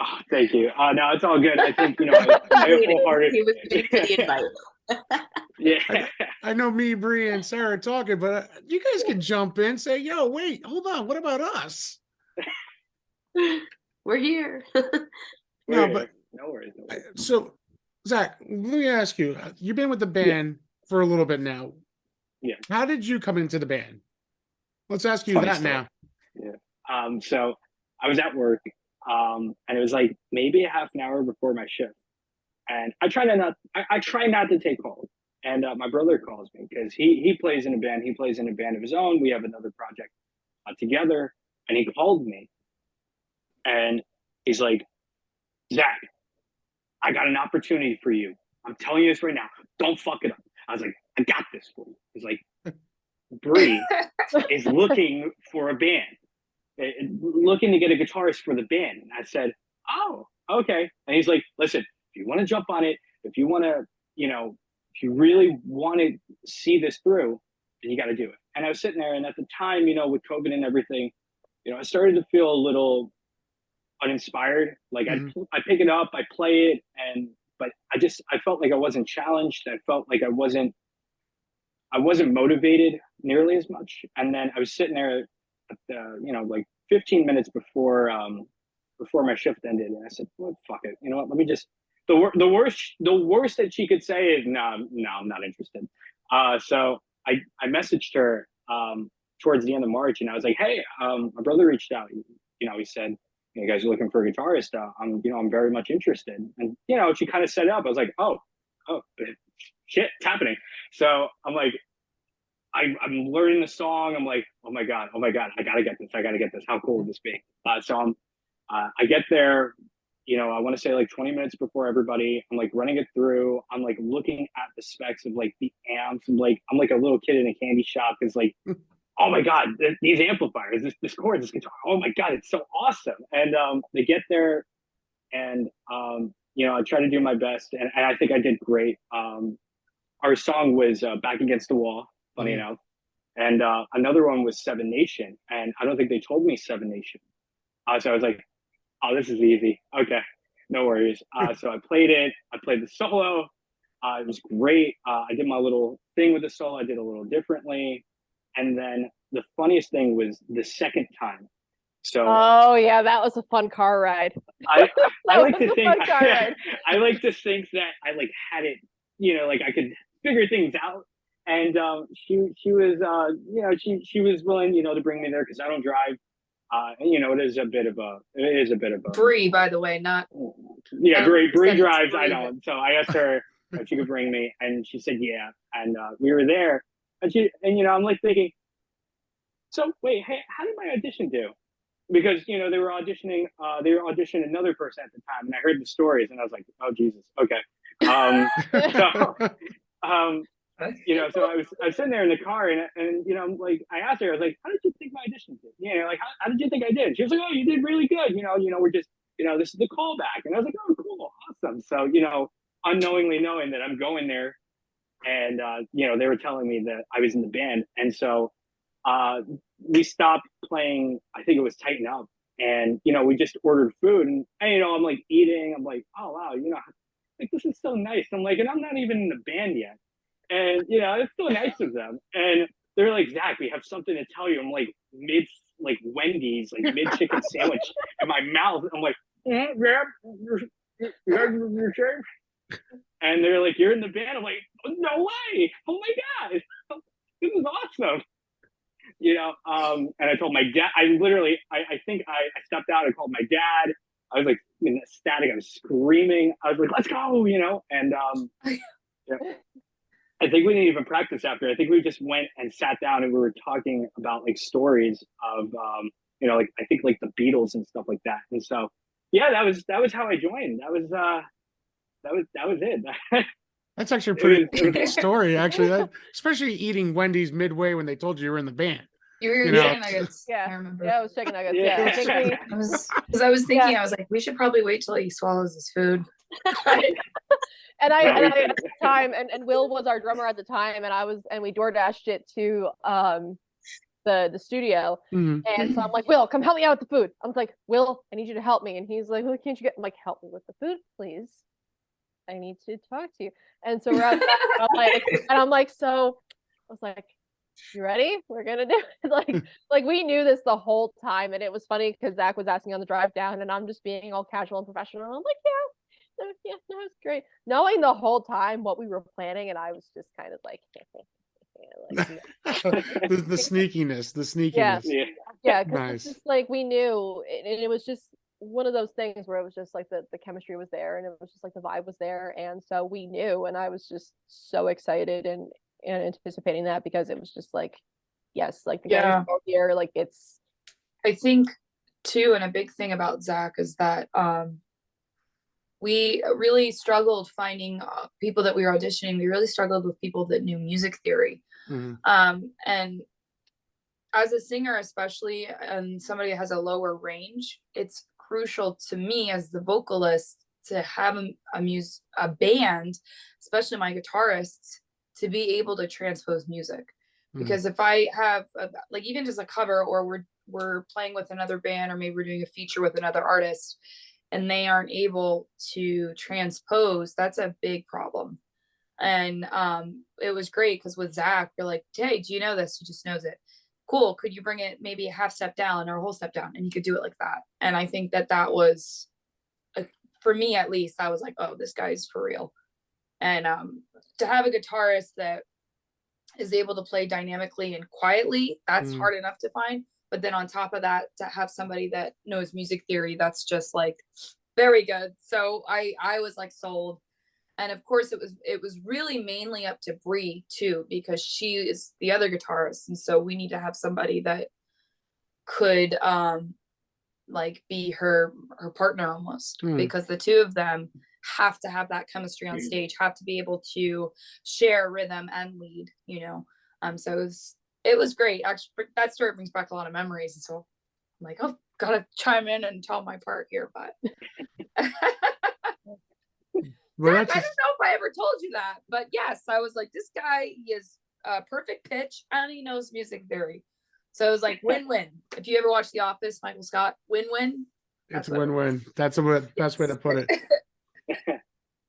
Oh, thank you. No, it's all good. I think, I wholehearted. He was waiting for the invite. Yeah. I know me, Bree, and Sara are talking, but you guys can jump in, say, yo, wait, hold on, what about us? We're here. No, but no worries. so Zach, let me ask you, you've been with the band for a little bit now. Yeah. How did you come into the band? Let's ask you Funny that story. now. Yeah. So I was at work, and it was like maybe a half an hour before my shift, and I try not to take calls. And my brother calls me because he plays in a band. He plays in a band of his own. We have another project together, and he called me, and he's like, Zach, I got an opportunity for you. I'm telling you this right now. Don't fuck it up. I was like, I got this for you. He's like, Bree is looking for a band, looking to get a guitarist for the band. And I said, oh, okay. And he's like, listen, if you want to jump on it, if you want to, if you really want to see this through, then you got to do it. And I was sitting there, and at the time, with COVID and everything, I started to feel a little uninspired. Like I pick it up, I play it, but I felt like I wasn't challenged. I felt like I wasn't motivated nearly as much. And then I was sitting there at like 15 minutes before my shift ended, and I said, well, fuck it. You know what? Let me just, the worst that she could say is, no, I'm not interested. So I messaged her towards the end of March, and I was like, hey, my brother reached out. He said, you guys are looking for a guitarist. I'm very much interested. And, she kind of set it up. I was like, oh, shit, it's happening. So I'm like, I'm learning the song. I'm like, oh my God, I gotta get this. How cool would this be? So I get there, I want to say like 20 minutes before everybody. I'm like running it through. I'm like looking at the specs of like the amps. I'm like a little kid in a candy shop. It's like, oh my God, these amplifiers, this chord, this guitar. Oh my God, it's so awesome. And they get there, and I try to do my best, and I think I did great. Our song was Back Against the Wall, funny enough. And another one was Seven Nation. And I don't think they told me Seven Nation. So I was like, oh, this is easy. Okay, no worries. So I played it. I played the solo. It was great. I did my little thing with the solo. I did a little differently. And then the funniest thing was the second time. So oh yeah, that was a fun car ride. I like to think I like to think that I like had it, like I could figure things out. And she was she was willing, to bring me there because I don't drive. It is a bit of a Bree, by the way, not Bree drives. I don't. So I asked her if she could bring me, and she said yeah. And we were there, and I'm like thinking, so wait, hey, how did my audition do? Because they were auditioning another person at the time, and I heard the stories, and I was like, oh Jesus, okay. So I was sitting there in the car, and I'm like, I asked her, I was like, how did you think my audition did? Like how did you think I did? She was like, oh, you did really good. We're just this is the callback, and I was like, oh, cool, awesome. So unknowingly knowing that I'm going there, and they were telling me that I was in the band, and so we stopped playing. I think it was Tighten Up, and we just ordered food, and I'm like eating. I'm like, oh wow, like this is so nice. I'm like, and I'm not even in the band yet. And it's so nice of them. And they're like, Zach, we have something to tell you. I'm like mid like Wendy's like mid chicken sandwich in my mouth. I'm like, yeah, and they're like, you're in the band. I'm like, no way! Oh my god, this is awesome. And I told my dad. I think I stepped out. I called my dad. I was like in ecstatic. I was screaming. I was like, let's go, and I think we didn't even practice after. I think we just went and sat down and we were talking about like stories of like I think like the Beatles and stuff like that. And so yeah, that was how I joined. That was it. That's actually a pretty good story, actually. Especially eating Wendy's midway when they told you were in the band. You were chicken nuggets. Yeah, I remember. Yeah, it was chicken nuggets. Yeah, I think I was thinking, I was like, we should probably wait till he swallows his food. And I at the time, and Will was our drummer at the time, and we door dashed it to the studio. Mm-hmm. And so I'm like, Will, come help me out with the food. I was like, Will, I need you to help me. And he's like, well, can't you get? I'm like, help me with the food, please. I need to talk to you. And so we're outside, I'm like, so I was like, you ready? We're gonna do it. Like we knew this the whole time, and it was funny because Zach was asking on the drive down, and I'm just being all casual and professional. And I'm like, yeah, no, it's great. Knowing the whole time what we were planning, and I was just kind of like, the sneakiness. Yeah, because nice. it's just like we knew, and it was just one of those things where it was just like the chemistry was there, and it was just like the vibe was there, and so we knew, and I was just so excited and anticipating that because it was just like, yes, like the guys here, like it's. I think too, and a big thing about Zach is that we really struggled finding people that we were auditioning. We really struggled with people that knew music theory. Mm-hmm. And as a singer, especially, and somebody that has a lower range, it's crucial to me as the vocalist to have a band, especially my guitarists, to be able to transpose music. Because if I have like even just a cover, or we're playing with another band, or maybe we're doing a feature with another artist, and they aren't able to transpose, that's a big problem. And it was great because with Zach, you're like, hey, do you know this? He just knows it. Cool. Could you bring it maybe a half step down or a whole step down? And he could do it like that. And I think that was, for me at least, I was like, oh, this guy's for real. And to have a guitarist that is able to play dynamically and quietly, that's hard enough to find. But then on top of that, to have somebody that knows music theory, that's just like very good. So I was like sold. And of course it was really mainly up to Bree too, because she is the other guitarist. And so we need to have somebody that could like be her partner almost, because the two of them have to have that chemistry on stage, have to be able to share rhythm and lead, so it was great. Actually, that story brings back a lot of memories, and so I'm like, oh, gotta chime in and tell my part here. But Well, Zach, I don't know if I ever told you that, but yes, I was like, this guy, he is perfect pitch and he knows music theory. So it was like win-win. If you ever watch The Office, Michael Scott, win-win. It's win-win. That's the best way to put it.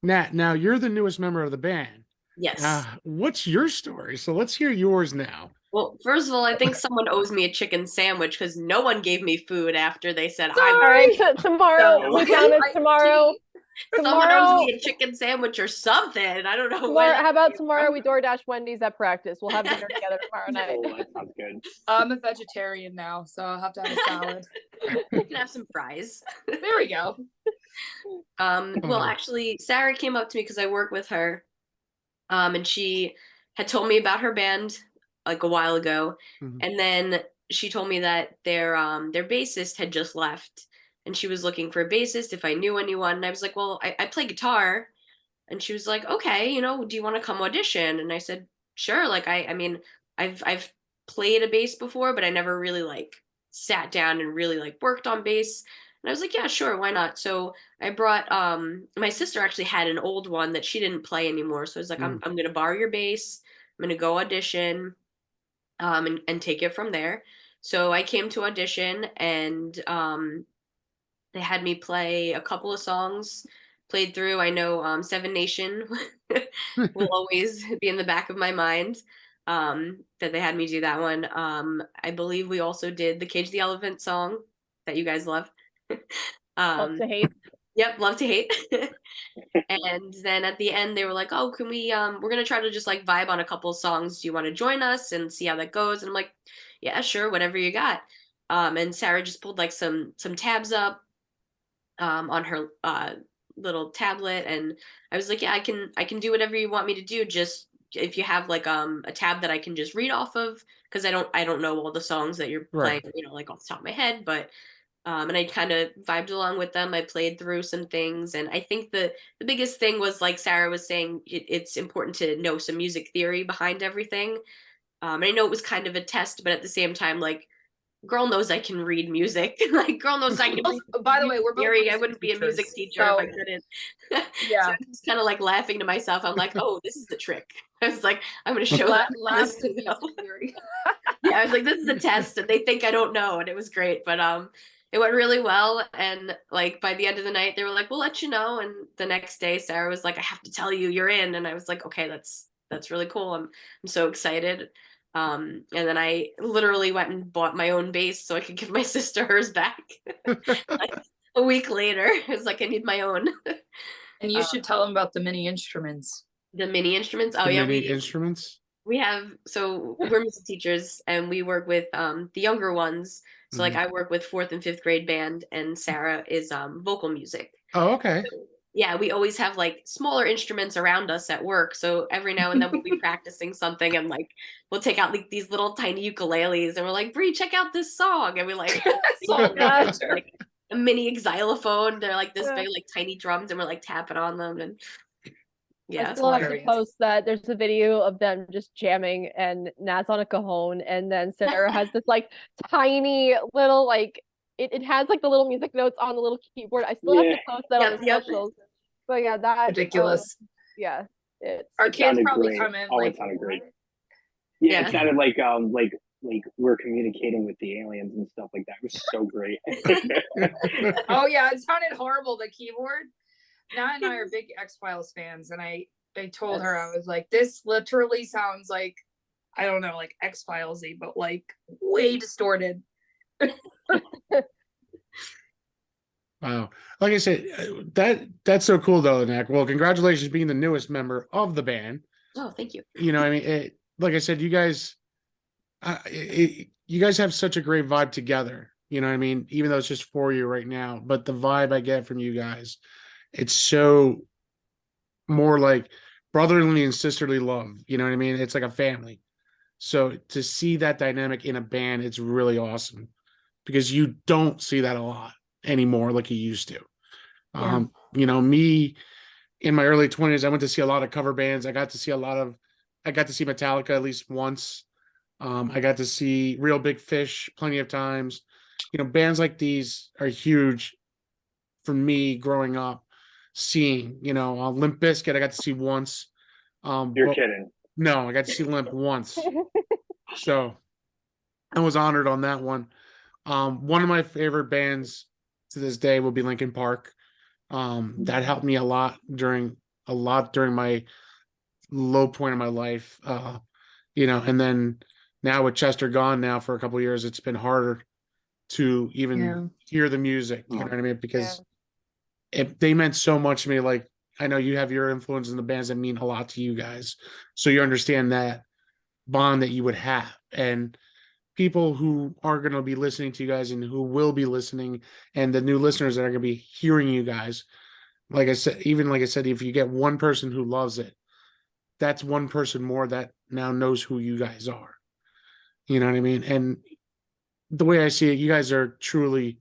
Nat, now you're the newest member of the band. Yes. What's your story? So let's hear yours now. Well, first of all, I think someone owes me a chicken sandwich because no one gave me food after they said All right, tomorrow. We promise tomorrow. Someone owes me a chicken sandwich or something. I don't know. How about tomorrow we DoorDash Wendy's at practice? We'll have dinner together tomorrow night. Oh, that sounds good. I'm a vegetarian now, so I'll have to have a salad. You can have some fries. There we go. Well, actually, Sara came up to me because I work with her, and she had told me about her band like a while ago, and then she told me that their bassist had just left. And she was looking for a bassist if I knew anyone. And I was like, well, I play guitar. And she was like, okay, do you want to come audition? And I said, sure. Like, I mean, I've played a bass before, but I never really like sat down and really like worked on bass. And I was like, yeah, sure. Why not? So I brought, my sister actually had an old one that she didn't play anymore. So I was like, I'm going to borrow your bass. I'm going to go audition, and take it from there. So I came to audition, and, they had me play a couple of songs, played through. I know Seven Nation will always be in the back of my mind. that they had me do that one. I believe we also did the Cage the Elephant song that you guys love. Love to hate. Yep, love to hate. And then at the end they were like, oh, can we we're gonna try to just like vibe on a couple of songs. Do you want to join us and see how that goes? And I'm like, yeah, sure, whatever you got. And Sara just pulled like some tabs up on her little tablet, and I was like, yeah, I can do whatever you want me to do. Just if you have like a tab that I can just read off of, because I don't know all the songs that you're playing, Right. you know, like off the top of my head, but and I kind of vibed along with them. I played through some things, and I think the biggest thing was like Sara was saying, it's important to know some music theory behind everything. And I know it was kind of a test, but at the same time, like, girl knows I can read music. Like, girl knows I can read By the way, we're both theory. I music wount't be a music teachers, teacher if I so couldn't. yeah. So I'm just kind of like laughing to myself. I'm like, oh, this is the trick. I was like, I'm gonna show them Last this in to know. music theory. Yeah, I was like, this is a test, and they think I don't know, and it was great. But it went really well, and like by the end of the night, they were like, we'll let you know. And the next day, Sara was like, I have to tell you, you're in. And I was like, okay, that's really cool. I'm so excited. And then I literally went and bought my own bass so I could give my sister hers back. Like a week later, it was like, I need my own. And you should tell them about the mini instruments. The mini instruments. Oh The yeah, mini instruments. we have, so we're music teachers and we work with the younger ones. So like Mhm. I work with 4th and 5th grade band, and Sara is vocal music. Oh, okay. Yeah, we always have like smaller instruments around us at work. So every now and then we'll be practicing something, and like we'll take out like these little tiny ukuleles and we're like, Bree, check out this song. And we like Saw that picture. like a mini xylophone. They're like this Yeah. big, like tiny drums, and we're like tapping on them. And yeah, I it's still have to hilarious. post that. There's a video of them just jamming, and Nat's on a cajon, and then Sara has this like tiny little like it has like the little music notes on the little keyboard. I still have Yeah, to post that on the Yep. socials. But yeah, that Ridiculous. yeah, it's Our it kids sounded probably great. come in Oh, like, it sounded great. "What?" Yeah, Yeah. it sounded like we're communicating with the aliens and stuff like that. It was so great. Oh yeah, it sounded horrible, the keyboard. Nat and I are big X-Files fans, and I told her, I was like, this literally sounds like, I don't know, like X-Files-y, but like way distorted. Wow. Like I said, that's so cool though, Nick. Well, congratulations being the newest member of the band. Oh, thank you. You know, I mean, like I said, you guys, you guys have such a great vibe together. You know what I mean? Even though it's just for you right now, but the vibe I get from you guys, it's so more like brotherly and sisterly love. You know what I mean? It's like a family. So to see that dynamic in a band, it's really awesome because you don't see that a lot anymore like you used to. Yeah. You know, me in my early 20s, I went to see a lot of cover bands. I got to see Metallica at least once. I got to see Real Big Fish plenty of times. You know, bands like these are huge for me growing up. Seeing, you know, Limp Bizkit, I got to see once. You're But kidding. no, I got to see Limp once. So I was honored on that one. One of my favorite bands to this day will be Linkin Park. That helped me a lot during my low point of my life. You know, and then now with Chester gone now for a couple of years, it's been harder to even hear the music. You know what I mean? Because they meant so much to me. Like I know you have your influence in the bands that mean a lot to you guys, so you understand that bond that you would have, and people who are going to be listening to you guys and who will be listening, and the new listeners that are going to be hearing you guys. Like I said, if you get one person who loves it, that's one person more that now knows who you guys are. You know what I mean? And the way I see it, you guys are truly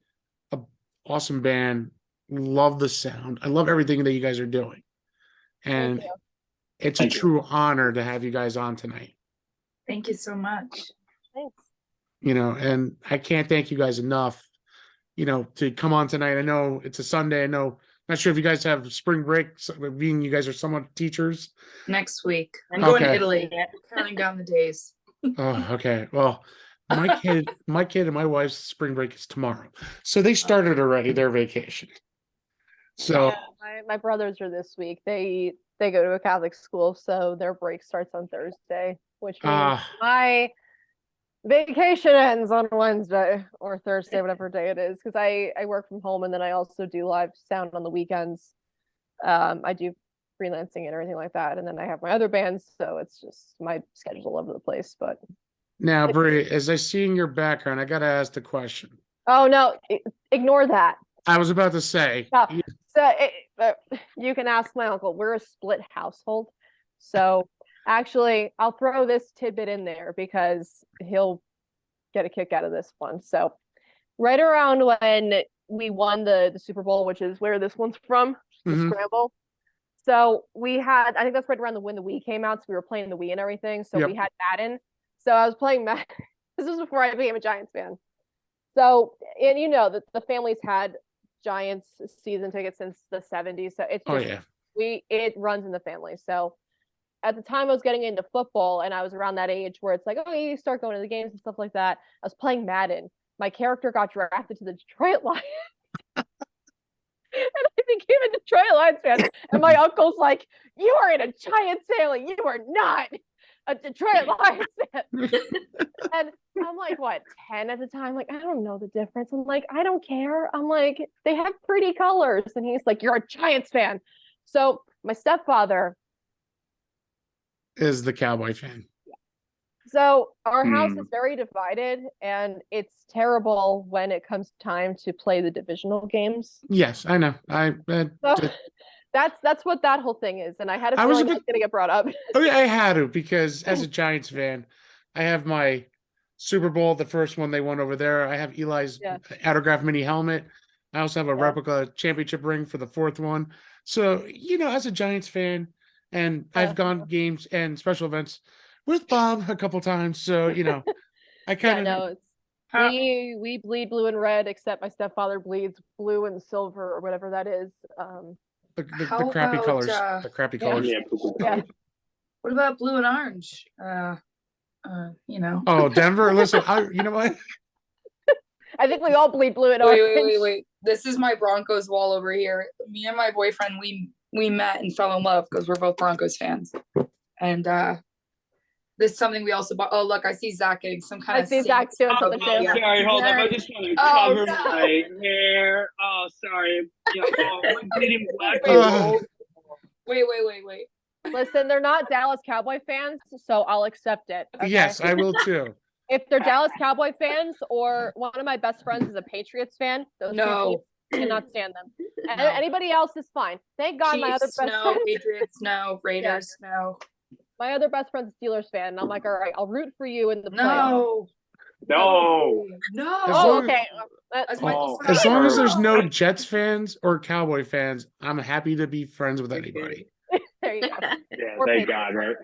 a awesome band. Love the sound. I love everything that you guys are doing. And it's a Thank you. true honor to have you guys on tonight. Thank you so much. Thanks. You know, and I can't thank you guys enough, you know, to come on tonight. I know it's a Sunday. I know, not sure if you guys have spring break, being you guys are somewhat teachers. Next week. I'm going to Okay. Italy. Counting down the days. Oh, okay. Well, my kid and my wife's spring break is tomorrow. So they started already their vacation. So My brothers are this week. They go to a Catholic school, so their break starts on Thursday. which means my vacation ends on Wednesday or Thursday, whatever day it is, because I work from home and then I also do live sound on the weekends. I do freelancing and everything like that, and then I have my other bands, so it's just my schedule's all over the place. But Now, Bree, as I see in your background, I gotta ask the question. oh no, ignore that. I was about to say. No. So you can ask my uncle. We're a split household, so actually, I'll throw this tidbit in there because he'll get a kick out of this one. So, right around when we won the Super Bowl, which is where this one's from, the Scramble. So we had, I think that's right around when the Wii came out. So we were playing the Wii and everything. So we had Madden. So I was playing Madden. This was before I became a Giants fan. So, and you know that the family's had Giants season tickets since the 70s. So it's just, it runs in the family. So at the time I was getting into football and I was around that age where it's like, oh, you start going to the games and stuff like that. I was playing Madden. My character got drafted to the Detroit Lions. And I became a Detroit Lions fan. And my uncle's like, you are in a Giants family. You are not a Detroit Lions fan. And I'm like, what, 10 at the time? Like, I don't know the difference. I'm like, I don't care. I'm like, they have pretty colors. And he's like, you're a Giants fan. So my stepfather is the Cowboy fan. So our house is very divided, and it's terrible when it comes time to play the divisional games. Yes, I know. So that's what that whole thing is, and I had a feeling it was going to get brought up. Oh yeah, I had to, because as a Giants fan, I have my Super Bowl, the first one they won over there. I have Eli's autographed mini helmet. I also have a replica championship ring for the fourth one. So, you know, as a Giants fan, and I've gone games and special events with Bob a couple times, so you know, I kind of we bleed blue and red, except my stepfather bleeds blue and silver or whatever that is. The crappy colors. The crappy colors. Yeah. What about blue and orange? You know. Oh, Denver. Listen, you know what? I think we all bleed blue and orange. Wait. This is my Broncos wall over here. Me and my boyfriend, we met and fell in love because we're both Broncos fans, and this is something we also bought. Oh, look, I see Zach getting some kind of. I see Zach doing something too. Sorry, hold up. I just want to cover my hair. Oh, sorry. Wait. Listen, they're not Dallas Cowboy fans, so I'll accept it. Okay? Yes, I will too. If they're Dallas Cowboy fans, or one of my best friends is a Patriots fan, those two teams, cannot stand them. And anybody else is fine. Thank God. Chiefs, my other best friend. Patriots, no. Raiders, no. My other best friend's a Steelers fan, and I'm like, all right, I'll root for you in the playoffs. No. Oh, okay. As long as there's no Jets fans or Cowboy fans, I'm happy to be friends with anybody. There you go. Yeah, thank God, right?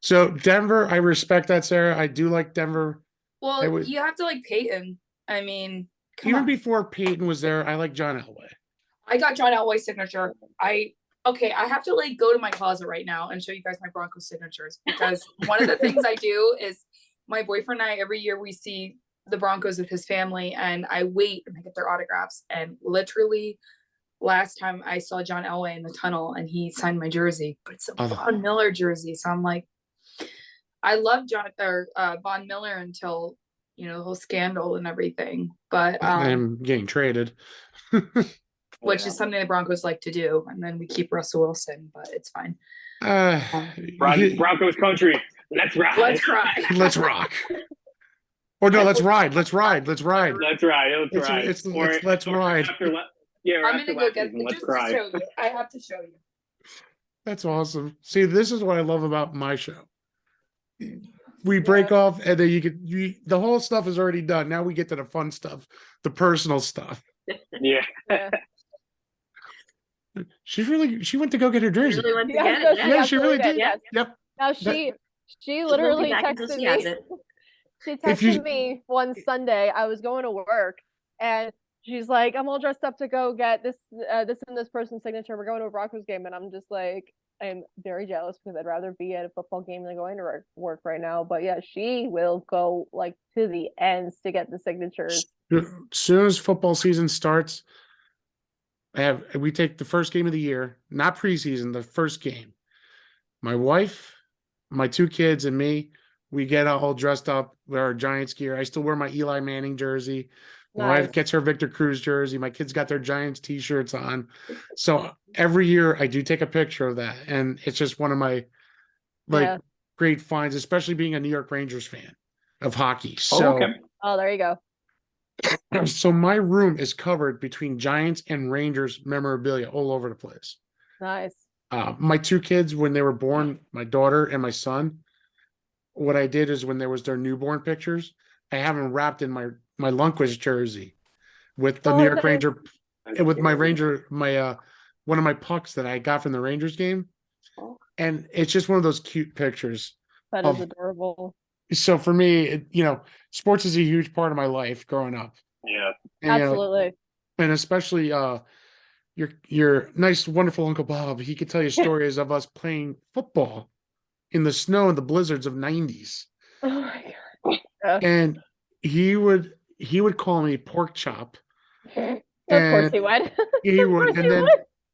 So Denver, I respect that, Sarah. I do like Denver. Well, you have to like Peyton. I mean, even before Peyton was there, I like John Elway. I got John Elway's signature. I have to like go to my closet right now and show you guys my Broncos signatures, because one of the things I do is my boyfriend and I, every year we see the Broncos with his family, and I wait and I get their autographs. And literally last time I saw John Elway in the tunnel and he signed my jersey, but it's a Von Miller jersey. So I'm like, I love Von Miller until, you know, the whole scandal and everything, but I'm getting traded. Which is something the Broncos like to do, and then we keep Russell Wilson, but it's fine. Broncos country, let's ride. Let's ride. Let's rock. Or no, let's ride. Let's ride. Let's ride. Let's ride. Let's ride. I'm gonna go get just to show you. I have to show you. That's awesome. See, this is what I love about my show. We break off, and then the whole stuff is already done. Now we get to the fun stuff, the personal stuff. Yeah. She went to go get her jersey. Really went to get it. Yeah, she really did. Yeah. Yep. Now she literally texted me. She texted me one Sunday. I was going to work, and she's like, "I'm all dressed up to go get this and this person's signature. We're going to a Broncos game," and I'm just like, I'm very jealous because I'd rather be at a football game than going to work right now. But yeah, she will go like to the ends to get the signatures. As soon as football season starts, we take the first game of the year, not preseason, the first game. My wife, my two kids, and me, We get all dressed up with our Giants gear. I still wear my Eli Manning jersey. My Nice. wife gets her Victor Cruz jersey. My kids got their Giants t-shirts on. So every year I do take a picture of that. And it's just one of my great finds, especially being a New York Rangers fan of hockey. So, okay. Oh, there you go. so my room is covered between Giants and Rangers memorabilia all over the place. Nice. My two kids, when they were born, my daughter and my son, what I did is when there was their newborn pictures, I have them wrapped in my Lundqvist jersey with the New York nice. Ranger, and with my Ranger, my one of my pucks that I got from the Rangers game. And it's just one of those cute pictures. That is adorable. So for me, sports is a huge part of my life growing up. Yeah. And, Absolutely. And especially your nice, wonderful Uncle Bob. He could tell you stories of us playing football in the snow and the blizzards of 90s. Oh my God. And he would call me pork chop. Of course he would. He would, and then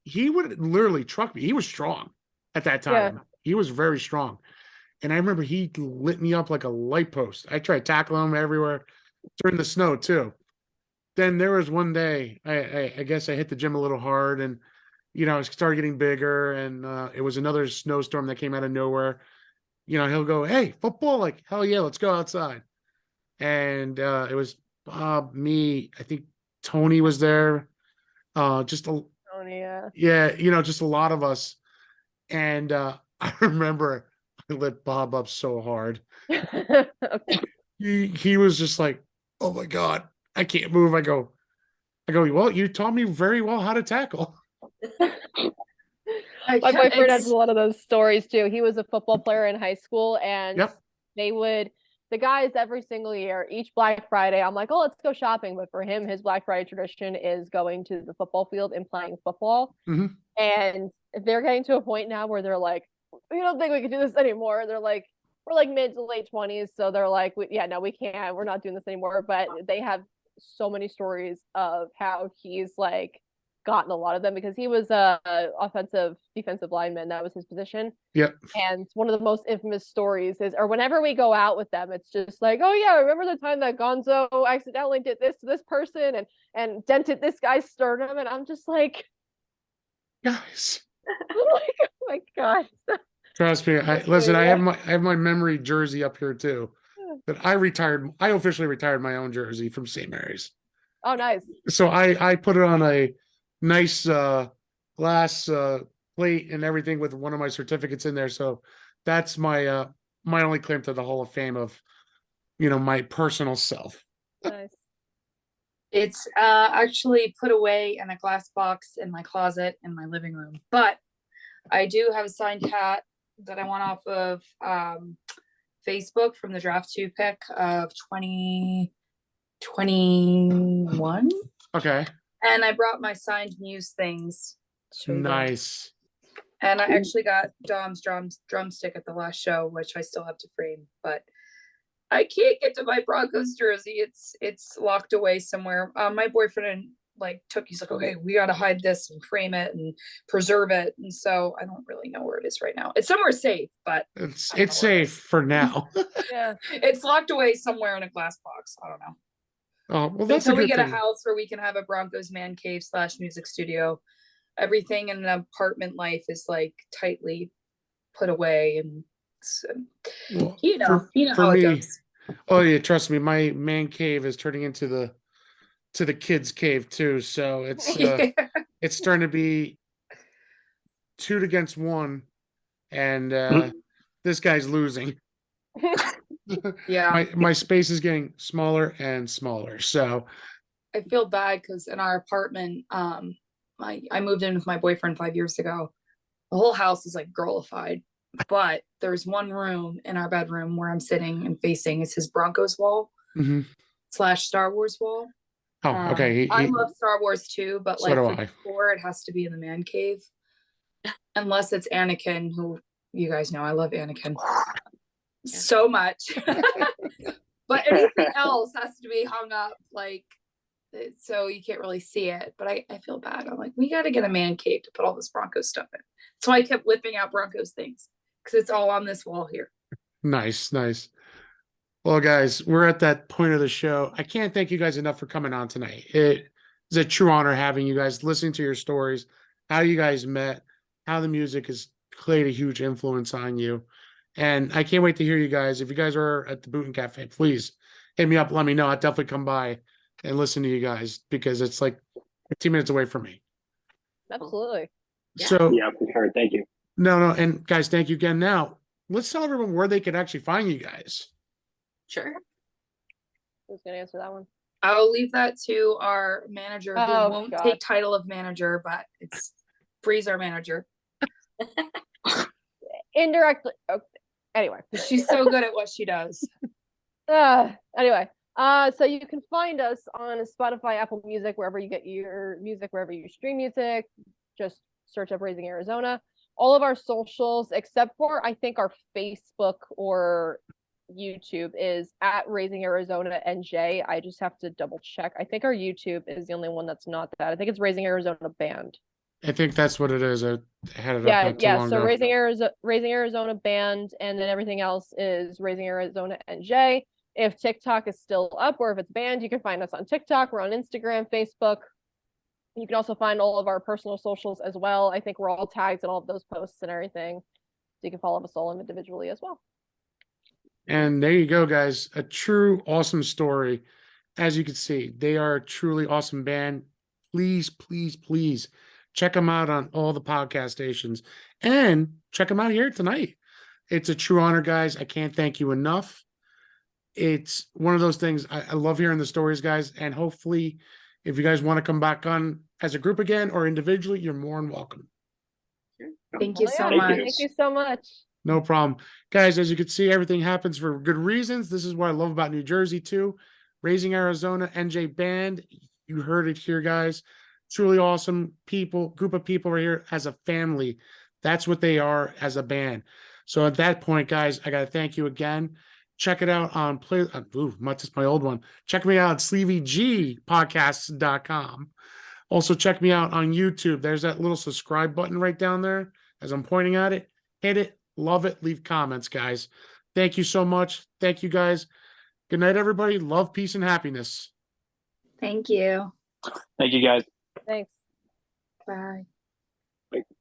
he would literally truck me. He was strong at that time. Yeah. He was very strong. And I remember he lit me up like a light post. I tried tackling him everywhere during the snow too. Then there was one day, I guess I hit the gym a little hard, and it started getting bigger, and it was another snowstorm that came out of nowhere. He'll go, "Hey, football!" Like, hell yeah, let's go outside. And it was Bob, me, I think Tony was there. Tony, just a lot of us. And I remember I lit Bob up so hard. Okay. He was just like, "Oh my God, I can't move." I go, "Well, you taught me very well how to tackle." My boyfriend has a lot of those stories too. He was a football player in high school, and the guys every single year, each Black Friday, I'm like, "Oh, let's go shopping." But for him, his Black Friday tradition is going to the football field and playing football. Mm-hmm. And they're getting to a point now where they're like, "We don't think we can do this anymore." They're like, we're like mid to late 20s. So they're like, we can't. We're not doing this anymore. But they have so many stories of how he's like gotten a lot of them, because he was a defensive lineman. That was his position. Yep. And one of the most infamous stories is, or whenever we go out with them, it's just like, "Oh yeah, remember the time that Gonzo accidentally did this to this person and dented this guy's sternum?" And I'm just like, guys, I'm like, "Oh my God." Trust me. I have my memory jersey up here too. That I officially retired my own jersey from St. Mary's. Oh, nice. So I put it on a nice glass plate and everything with one of my certificates in there. So that's my my only claim to the Hall of Fame of my personal self. Nice. It's actually put away in a glass box in my closet in my living room, but I do have a signed hat that I want off of Facebook from the draft 2 pick of 2021. Okay. And I brought my signed Muse things. Nice. And I actually got Dom's drumstick at the last show, which I still have to frame, but I can't get to my Broncos jersey. It's locked away somewhere. My boyfriend he's like, "Okay, we got to hide this and frame it and preserve it." And so I don't really know where it is right now. It's somewhere safe, but it's safe for now. Yeah. It's locked away somewhere in a glass box. I don't know. Oh, well, that's until we get a house where we can have a Broncos man cave / music studio. Everything in an apartment life is like tightly put away, and how it goes. Oh yeah, trust me, my man cave is turning into the kids cave too. So it's it's starting to be 2 against 1, and this guy's losing. Yeah, my space is getting smaller and smaller. So I feel bad because in our apartment, I moved in with my boyfriend 5 years ago. The whole house is like girlified, but there's one room in our bedroom where I'm sitting and facing is his Broncos wall / Star Wars wall. Oh, okay. I love Star Wars too, but so like for it has to be in the man cave, unless it's Anakin, who you guys know I love Anakin so much. But anything else has to be hung up so you can't really see it. But I feel bad. I'm like, we got to get a man cave to put all this Broncos stuff in. So I kept whipping out Broncos things because it's all on this wall here. Nice. Well, guys, we're at that point of the show. I can't thank you guys enough for coming on tonight. It is a true honor having you guys, listening to your stories, how you guys met, how the music has played a huge influence on you. And I can't wait to hear you guys. If you guys are at the Boot and Cafe, please hit me up. Let me know. I'll definitely come by and listen to you guys because it's like 15 minutes away from me. Absolutely. Yeah. So, Yeah, for sure. Thank you. no. And guys, thank you again. Now, let's tell everyone where they can actually find you guys. Sure. Who's gonna answer that one? I'll leave that to our manager, who Oh, won't God. take title of manager, but it's Bree's our manager. Indirectly. Okay. Anyway. She's so good at what she does. Anyway. So you can find us on Spotify, Apple Music, wherever you get your music, wherever you stream music. Just search up Raising Arizona. All of our socials, except for I think our Facebook or YouTube, is at Raising Arizona NJ. I just have to double check. I think our YouTube is the only one that's not that. I think it's Raising Arizona Band. I think that's what it is. I had it up not too long So ago. Raising Arizona Band, and then everything else is Raising Arizona NJ. If TikTok is still up or if it's banned, you can find us on TikTok. We're on Instagram, Facebook. You can also find all of our personal socials as well. I think we're all tagged in all of those posts and everything. So you can follow us all individually as well. And there you go, guys. A true awesome story. As you can see, they are a truly awesome band. Please, please, please check them out on all the podcast stations and check them out here tonight. It's a true honor, guys. I can't thank you enough. It's one of those things. I love hearing the stories, guys. And hopefully, if you guys want to come back on as a group again or individually, you're more than welcome. Thank you so Thank much. you. Thank you so much. No problem. Guys, as you can see, everything happens for good reasons. This is what I love about New Jersey, too. Raising Arizona NJ Band. You heard it here, guys. Truly awesome people, group of people right here as a family. That's what they are as a band. So at that point, guys, I got to thank you again. Check it out on much is my old one. Check me out at sleevygpodcasts.com. Also, check me out on YouTube. There's that little subscribe button right down there as I'm pointing at it. Hit it. Love it. Leave comments, guys. Thank you so much. Thank you, guys. Good night, everybody. Love, peace, and happiness. Thank you. Thank you, guys. Thanks. Bye.